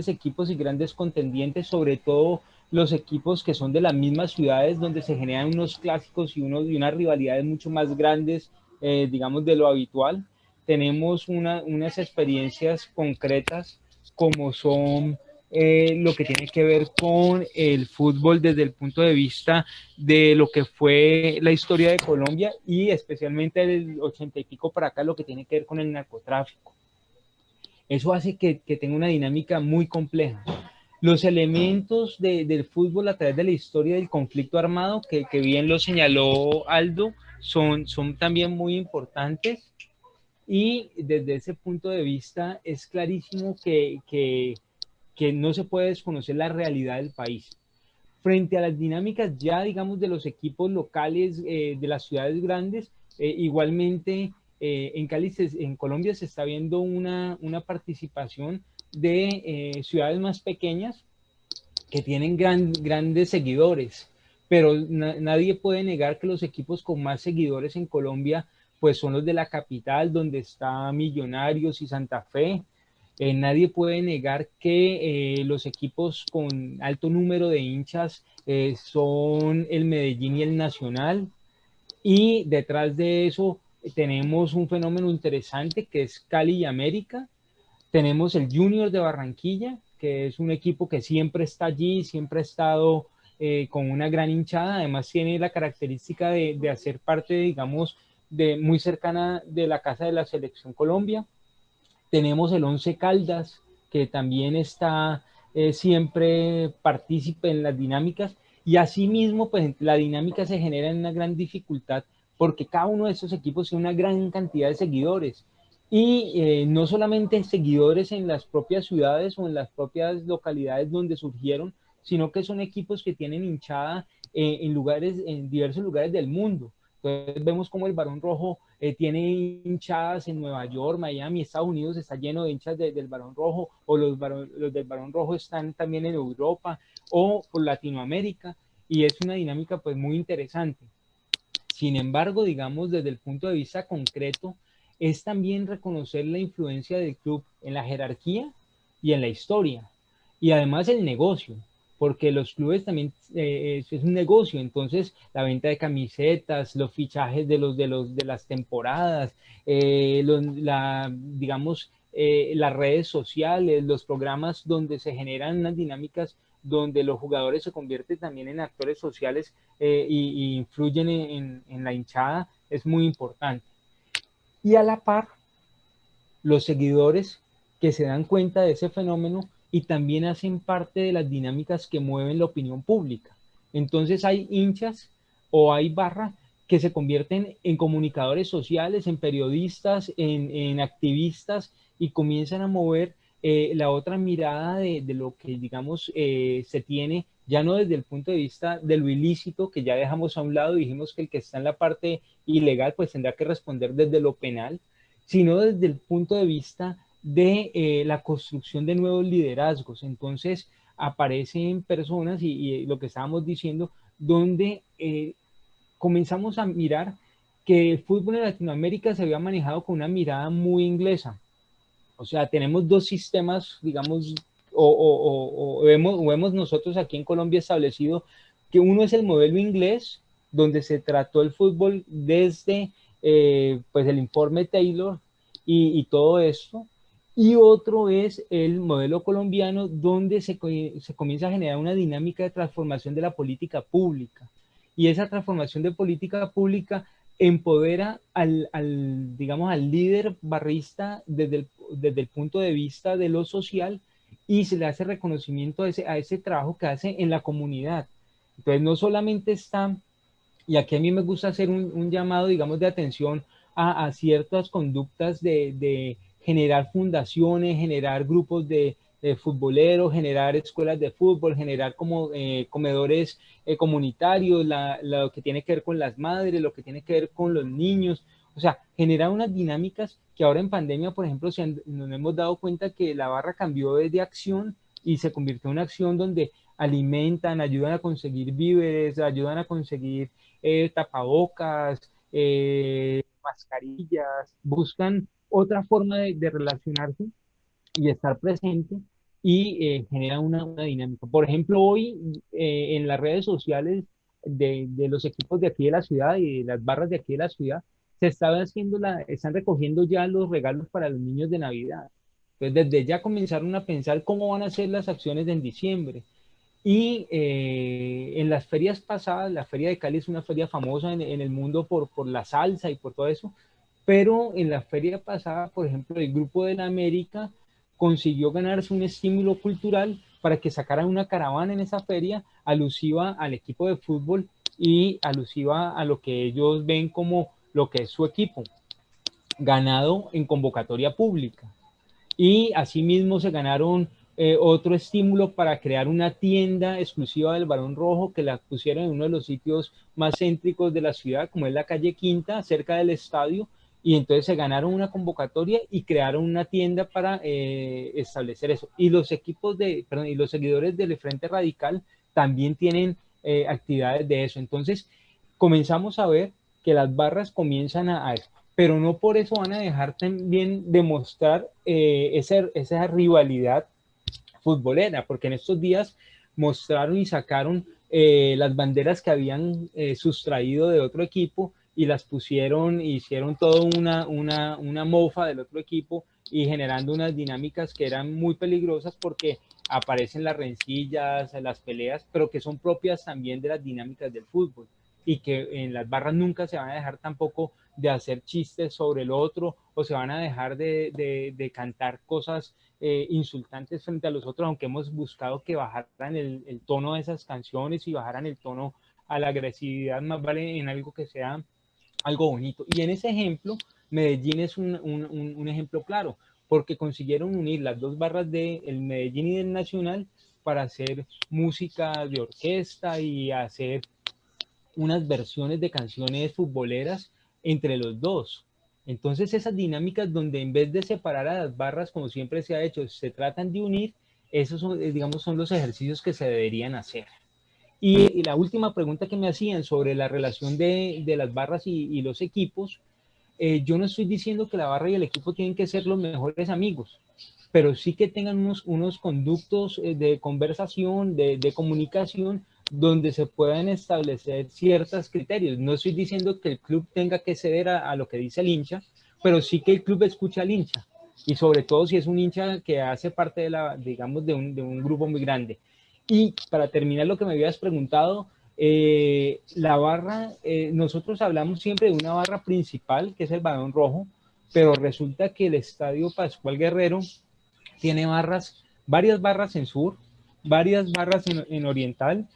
equipos y grandes contendientes, sobre todo los equipos que son de las mismas ciudades donde se generan unos clásicos y unas rivalidades mucho más grandes, digamos, de lo habitual. Tenemos unas experiencias concretas como son lo que tiene que ver con el fútbol desde el punto de vista de lo que fue la historia de Colombia y especialmente del 80 y pico para acá lo que tiene que ver con el narcotráfico. Eso hace que tenga una dinámica muy compleja. Los elementos del fútbol a través de la historia del conflicto armado, que bien lo señaló Aldo, son también muy importantes y desde ese punto de vista es clarísimo que no se puede desconocer la realidad del país. Frente a las dinámicas ya, digamos, de los equipos locales de las ciudades grandes, igualmente en Cali, en Colombia se está viendo una participación de ciudades más pequeñas que tienen grandes seguidores, pero nadie puede negar que los equipos con más seguidores en Colombia pues son los de la capital, donde está Millonarios y Santa Fe. Nadie puede negar que los equipos con alto número de hinchas son el Medellín y el Nacional. Y detrás de eso tenemos un fenómeno interesante que es Cali y América. Tenemos el Junior de Barranquilla, que es un equipo que siempre está allí, siempre ha estado con una gran hinchada. Además tiene la característica de hacer parte, digamos, muy cercana de la casa de la Selección Colombia. Tenemos el Once Caldas, que también está siempre partícipe en las dinámicas, y asimismo, pues la dinámica se genera en una gran dificultad, porque cada uno de esos equipos tiene una gran cantidad de seguidores, y no solamente seguidores en las propias ciudades o en las propias localidades donde surgieron, sino que son equipos que tienen hinchada en diversos lugares del mundo. Entonces vemos como el Barón Rojo tiene hinchadas en Nueva York, Miami, Estados Unidos está lleno de hinchas del Barón Rojo, o los del Barón Rojo están también en Europa o por Latinoamérica, y es una dinámica pues muy interesante. Sin embargo, digamos, desde el punto de vista concreto, es también reconocer la influencia del club en la jerarquía y en la historia, y además el negocio, porque los clubes también es un negocio. Entonces la venta de camisetas, los fichajes de las temporadas, digamos, las redes sociales, los programas donde se generan unas dinámicas donde los jugadores se convierten también en actores sociales y influyen en la hinchada, es muy importante. Y a la par, los seguidores que se dan cuenta de ese fenómeno y también hacen parte de las dinámicas que mueven la opinión pública. Entonces hay hinchas o hay barras que se convierten en comunicadores sociales, en periodistas, en activistas y comienzan a mover la otra mirada de lo que, digamos, se tiene, ya no desde el punto de vista de lo ilícito, que ya dejamos a un lado, dijimos que el que está en la parte ilegal pues tendrá que responder desde lo penal, sino desde el punto de vista de la construcción de nuevos liderazgos. Entonces aparecen personas y lo que estábamos diciendo, donde comenzamos a mirar que el fútbol en Latinoamérica se había manejado con una mirada muy inglesa. O sea, tenemos dos sistemas, digamos, o vemos nosotros aquí en Colombia establecido que uno es el modelo inglés, donde se trató el fútbol desde pues el informe Taylor y todo esto, y otro es el modelo colombiano, donde se comienza a generar una dinámica de transformación de la política pública. Y esa transformación de política pública empodera digamos, al líder barrista desde el punto de vista de lo social y se le hace reconocimiento a ese trabajo que hace en la comunidad. Entonces no solamente está, y aquí a mí me gusta hacer un llamado, digamos, de atención a ciertas conductas de generar fundaciones, generar grupos de futboleros, generar escuelas de fútbol, generar como comedores comunitarios, lo que tiene que ver con las madres, lo que tiene que ver con los niños, o sea, generar unas dinámicas que ahora en pandemia, por ejemplo, nos hemos dado cuenta que la barra cambió de acción y se convirtió en una acción donde alimentan, ayudan a conseguir víveres, ayudan a conseguir tapabocas, mascarillas, buscan otra forma de relacionarse y estar presente y genera una dinámica. Por ejemplo, hoy en las redes sociales de los equipos de aquí de la ciudad y de las barras de aquí de la ciudad, están recogiendo ya los regalos para los niños de Navidad. Entonces, desde ya comenzaron a pensar cómo van a ser las acciones en diciembre. Y en las ferias pasadas, la Feria de Cali es una feria famosa en el mundo por la salsa y por todo eso, pero en la feria pasada, por ejemplo, el Grupo de la América consiguió ganarse un estímulo cultural para que sacaran una caravana en esa feria alusiva al equipo de fútbol y alusiva a lo que ellos ven como lo que es su equipo, ganado en convocatoria pública. Y asimismo se ganaron otro estímulo para crear una tienda exclusiva del Barón Rojo que la pusieron en uno de los sitios más céntricos de la ciudad, como es la calle Quinta, cerca del estadio, y entonces se ganaron una convocatoria y crearon una tienda para establecer eso. Y los y los seguidores del Frente Radical también tienen actividades de eso. Entonces comenzamos a ver que las barras comienzan a pero no por eso van a dejar también de mostrar esa rivalidad futbolera, porque en estos días mostraron y sacaron las banderas que habían sustraído de otro equipo y las pusieron, hicieron toda una mofa del otro equipo y generando unas dinámicas que eran muy peligrosas porque aparecen las rencillas, las peleas, pero que son propias también de las dinámicas del fútbol y que en las barras nunca se van a dejar tampoco de hacer chistes sobre el otro o se van a dejar de cantar cosas insultantes frente a los otros, aunque hemos buscado que bajaran el tono de esas canciones y bajaran el tono a la agresividad, más vale en algo que sea algo bonito. Y en ese ejemplo, Medellín es un ejemplo claro, porque consiguieron unir las dos barras del Medellín y del Nacional para hacer música de orquesta y hacer unas versiones de canciones futboleras entre los dos. Entonces esas dinámicas donde en vez de separar a las barras, como siempre se ha hecho, se tratan de unir, esos son, digamos, son los ejercicios que se deberían hacer. Y la última pregunta que me hacían sobre la relación de las barras y los equipos, yo no estoy diciendo que la barra y el equipo tienen que ser los mejores amigos, pero sí que tengan unos conductos de conversación, de comunicación, donde se puedan establecer ciertos criterios. No estoy diciendo que el club tenga que ceder a lo que dice el hincha, pero sí que el club escucha al hincha, y sobre todo si es un hincha que hace parte digamos, de un grupo muy grande. Y para terminar lo que me habías preguntado, la barra, nosotros hablamos siempre de una barra principal, que es el Barón Rojo, pero resulta que el Estadio Pascual Guerrero tiene barras, varias barras en sur, varias barras en oriental,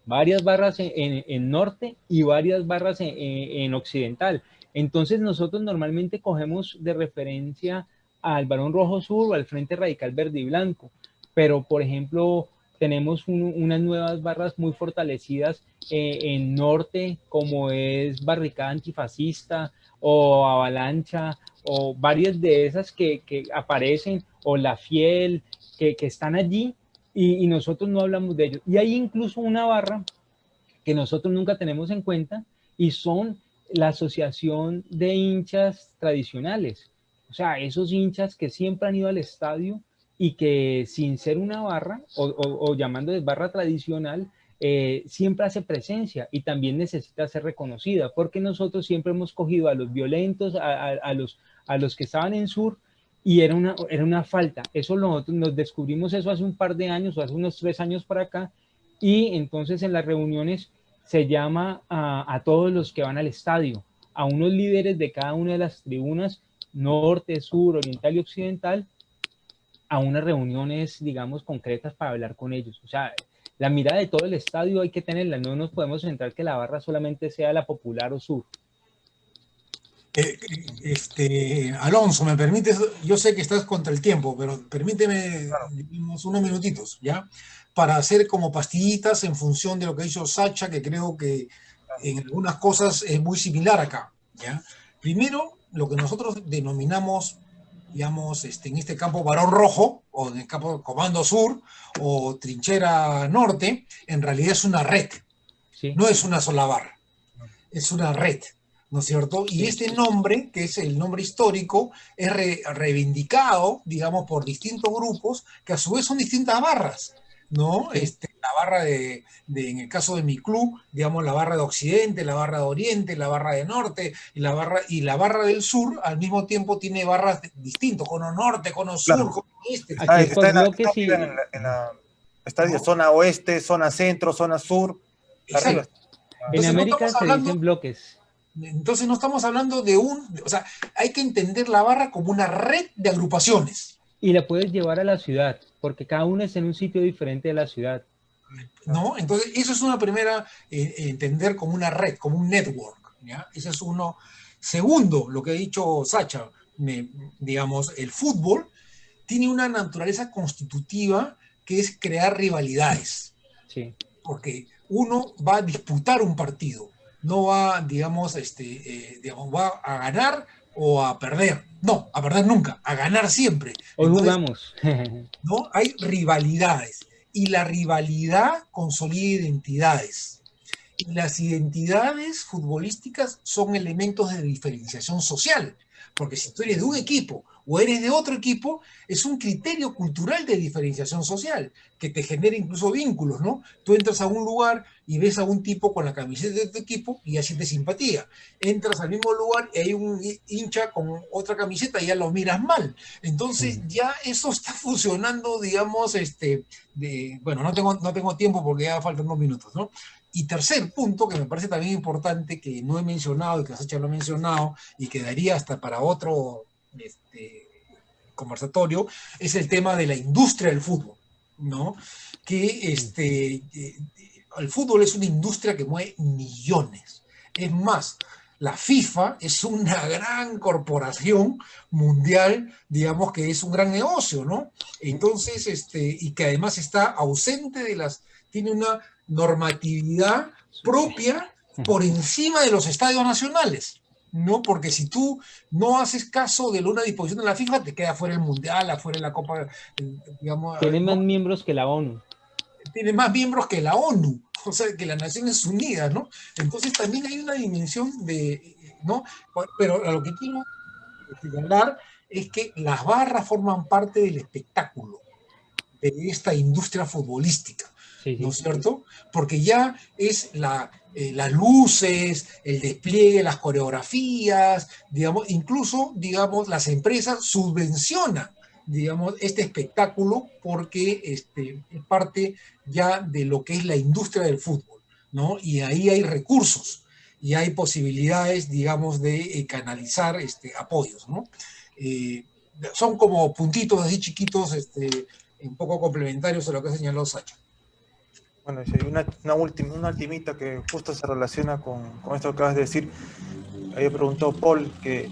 varias barras en norte y varias barras en occidental. Entonces nosotros normalmente cogemos de referencia al Barón Rojo Sur o al Frente Radical Verde y Blanco, pero por ejemplo tenemos unas nuevas barras muy fortalecidas en norte, como es Barricada Antifascista o Avalancha, o varias de esas que aparecen, o La Fiel, que están allí, y nosotros no hablamos de ellos. Y hay incluso una barra que nosotros nunca tenemos en cuenta, y son la asociación de hinchas tradicionales. O sea, esos hinchas que siempre han ido al estadio y que sin ser una barra o llamando de barra tradicional, siempre hace presencia y también necesita ser reconocida, porque nosotros siempre hemos cogido a los violentos, a los que estaban en sur, y era una falta. Eso nosotros nos descubrimos eso hace un par de años o hace unos 3 años para acá, y entonces en las reuniones se llama a todos los que van al estadio, a unos líderes de cada una de las tribunas, norte, sur, oriental y occidental, a unas reuniones, digamos, concretas para hablar con ellos. O sea, la mirada de todo el estadio hay que tenerla, no nos podemos centrar que la barra solamente sea la popular o sur. Alonso, ¿me permites? Yo sé que estás contra el tiempo, pero permíteme unos minutitos, ¿ya? Para hacer como pastillitas en función de lo que hizo Sacha, que creo que en algunas cosas es muy similar acá, ¿ya? Primero, lo que nosotros denominamos, digamos, en este campo Barón Rojo, o en el campo Comando Sur, o Trinchera Norte, en realidad es una red, ¿Sí? No es una sola barra, es una red, ¿no es cierto? Y este nombre, que es el nombre histórico, es reivindicado, digamos, por distintos grupos, que a su vez son distintas barras, ¿no? Sí. La barra en el caso de mi club, digamos, la barra de Occidente, la barra de Oriente, la barra de Norte, y la barra del Sur, al mismo tiempo tiene barras distintas, cono norte, cono sur, cono este. Aquí está por bloques y... está de zona oeste, zona centro, zona sur. Arriba. En Entonces, América se dicen bloques. Entonces no estamos hablando de o sea, hay que entender la barra como una red de agrupaciones. Y la puedes llevar a la ciudad, porque cada una está en un sitio diferente de la ciudad. ¿No? Entonces, eso es una primera, entender como una red, como un network, ¿ya? Ese es uno. Segundo, lo que ha dicho Sacha, digamos, el fútbol tiene una naturaleza constitutiva que es crear rivalidades. Sí. Porque uno va a disputar un partido, no va, digamos, va a ganar o a perder. No, a perder nunca, a ganar siempre. Hoy Entonces, jugamos. ¿no? Hay rivalidades y la rivalidad consolida identidades. Y las identidades futbolísticas son elementos de diferenciación social, porque si tú eres de un equipo o eres de otro equipo, es un criterio cultural de diferenciación social, que te genera incluso vínculos, ¿no? Tú entras a un lugar y ves a un tipo con la camiseta de tu equipo y ya sientes simpatía. Entras al mismo lugar y hay un hincha con otra camiseta y ya lo miras mal. Entonces ya eso está funcionando, digamos, bueno, no tengo tiempo porque ya faltan 2 minutos, ¿no? Y tercer punto, que me parece también importante, que no he mencionado y que Sacha lo ha mencionado y quedaría hasta para otro conversatorio, es el tema de la industria del fútbol, ¿no? Que el fútbol es una industria que mueve millones. Es más, la FIFA es una gran corporación mundial, digamos que es un gran negocio, ¿no? Entonces, y que además está ausente tiene una normatividad propia por encima de los estadios nacionales, ¿no? Porque si tú no haces caso de una disposición de la FIFA, te queda fuera el Mundial, afuera de la Copa, digamos. Tiene más ¿no? miembros que la ONU. Tiene más miembros que la ONU, o sea, que las Naciones Unidas, ¿no? Entonces también hay una dimensión ¿no? Pero a lo que quiero hablar es que las barras forman parte del espectáculo de esta industria futbolística. Sí, sí. ¿No es cierto? Porque ya es las luces, el despliegue, las coreografías, digamos, incluso, digamos, las empresas subvencionan digamos, este espectáculo porque es parte ya de lo que es la industria del fútbol, ¿no? Y ahí hay recursos y hay posibilidades, digamos, de canalizar apoyos, ¿no? Son como puntitos así chiquitos, un poco complementarios a lo que ha señalado Sacha. Bueno, y una ultimita que justo se relaciona con esto que acabas de decir. Ahí preguntó Paul que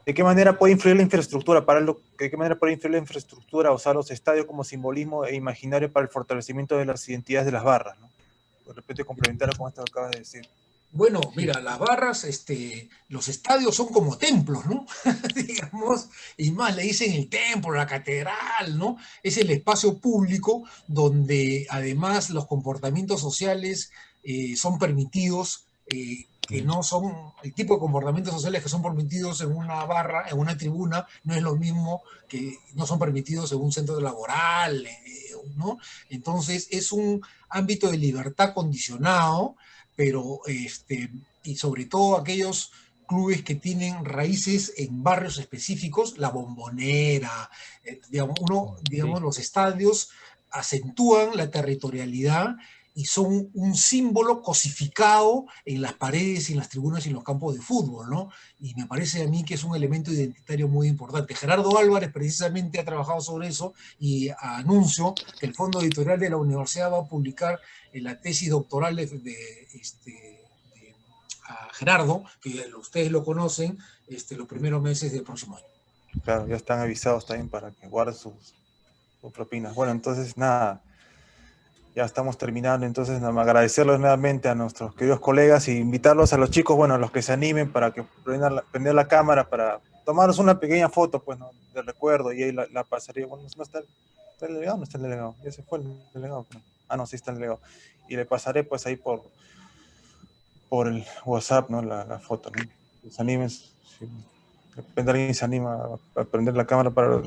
de qué manera puede influir la infraestructura de qué manera puede influir la infraestructura, usar los estadios como simbolismo e imaginario para el fortalecimiento de las identidades de las barras, ¿no? De repente complementar con esto que acabas de decir. Bueno, mira, las barras, los estadios son como templos, ¿no? Digamos, y más le dicen el templo, la catedral, ¿no? Es el espacio público donde además los comportamientos sociales son permitidos, que no son, el tipo de comportamientos sociales que son permitidos en una barra, en una tribuna, no es lo mismo que no son permitidos en un centro laboral, ¿no? Entonces es un ámbito de libertad condicionado, pero y sobre todo aquellos clubes que tienen raíces en barrios específicos, la Bombonera, digamos, los estadios acentúan la territorialidad y son un símbolo cosificado en las paredes, en las tribunas y en los campos de fútbol, ¿no? Y me parece a mí que es un elemento identitario muy importante. Gerardo Álvarez precisamente ha trabajado sobre eso y anuncio que el Fondo Editorial de la Universidad va a publicar la tesis doctoral a Gerardo, que ustedes lo conocen, los primeros meses del próximo año. Claro, ya están avisados también para que guarden sus propinas. Bueno, entonces nada, ya estamos terminando, entonces nada más agradecerles nuevamente a nuestros queridos colegas y invitarlos a los chicos, bueno, a los que se animen para que prender la cámara para tomaros una pequeña foto, pues, ¿no? De recuerdo, y ahí la pasaría. Bueno, no está el delegado, no está el delegado, ya se fue el delegado. No, sí está el delegado. Y le pasaré pues ahí por el WhatsApp, ¿no? La foto, ¿no? Los animes, si de repente alguien se anima a prender la cámara para, o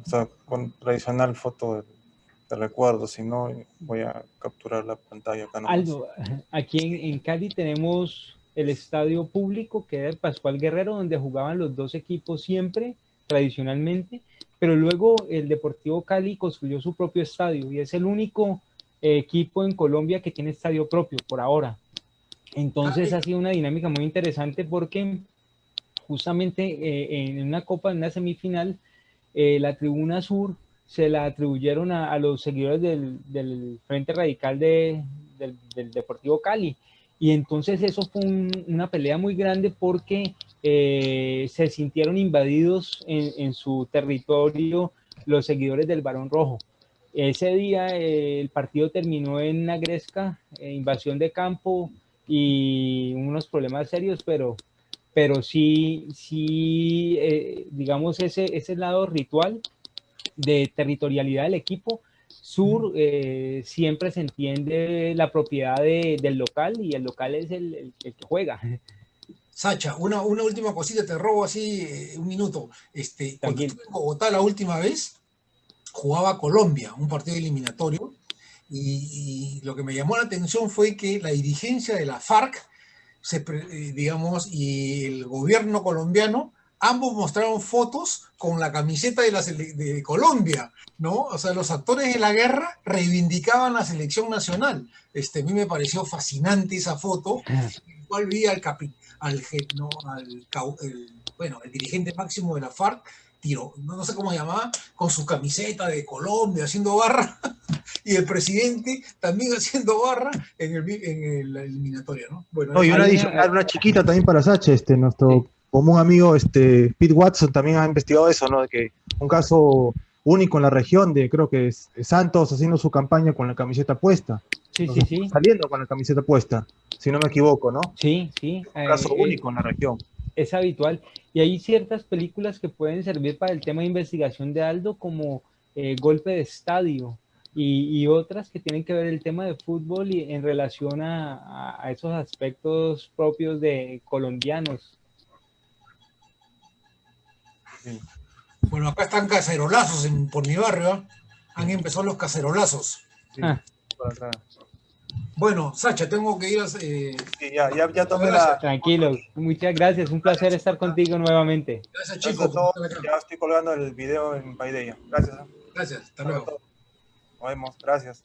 sea, con tradicional foto de recuerdo, si no voy a capturar la pantalla acá nomás. Aldo, aquí en Cali tenemos el estadio público que era el Pascual Guerrero, donde jugaban los dos equipos siempre, tradicionalmente, pero luego el Deportivo Cali construyó su propio estadio y es el único equipo en Colombia que tiene estadio propio por ahora. Entonces ha sido una dinámica muy interesante porque justamente en una copa, en una semifinal, la tribuna sur se la atribuyeron a los seguidores del Frente Radical del Deportivo Cali. Y entonces eso fue una pelea muy grande porque se sintieron invadidos en su territorio los seguidores del Barón Rojo. Ese día el partido terminó en una gresca, invasión de campo y unos problemas serios, pero sí, digamos, ese lado ritual de territorialidad del equipo sur, siempre se entiende la propiedad del local y el local es el que juega. Sacha, una última cosita, te robo así un minuto. Cuando estuve en Bogotá la última vez, jugaba Colombia, un partido eliminatorio, y lo que me llamó la atención fue que la dirigencia de la FARC, digamos, y el gobierno colombiano, ambos mostraron fotos con la camiseta de Colombia, ¿no? O sea, los actores de la guerra reivindicaban la selección nacional. A mí me pareció fascinante esa foto, en la cual vi el dirigente máximo de la FARC, no sé cómo se llamaba, con su camiseta de Colombia, haciendo barra, y el presidente también haciendo barra en la eliminatoria, ¿no? Bueno, no, y una adicional, una chiquita también para Sacha, nuestro común amigo Pete Watson también ha investigado eso, ¿no? De que un caso único en la región de, creo que es Santos haciendo su campaña con la camiseta puesta. Sí. Saliendo con la camiseta puesta, si no me equivoco, ¿no? Sí. Un caso único en la región. Es habitual. Y hay ciertas películas que pueden servir para el tema de investigación de Aldo, como Golpe de Estadio, y otras que tienen que ver el tema de fútbol y en relación a esos aspectos propios de colombianos. Sí. Bueno, acá están cacerolazos por mi barrio, ¿eh? Han empezado los cacerolazos. Sí, por acá. Bueno, Sacha, tengo que ir a... Sí, ya tomé la... Tranquilo, muchas gracias, un placer estar contigo nuevamente. Gracias, Gracias chicos. a todos. Ya estoy colgando el video en Paideia. Gracias. Gracias, hasta luego. Nos vemos. Gracias.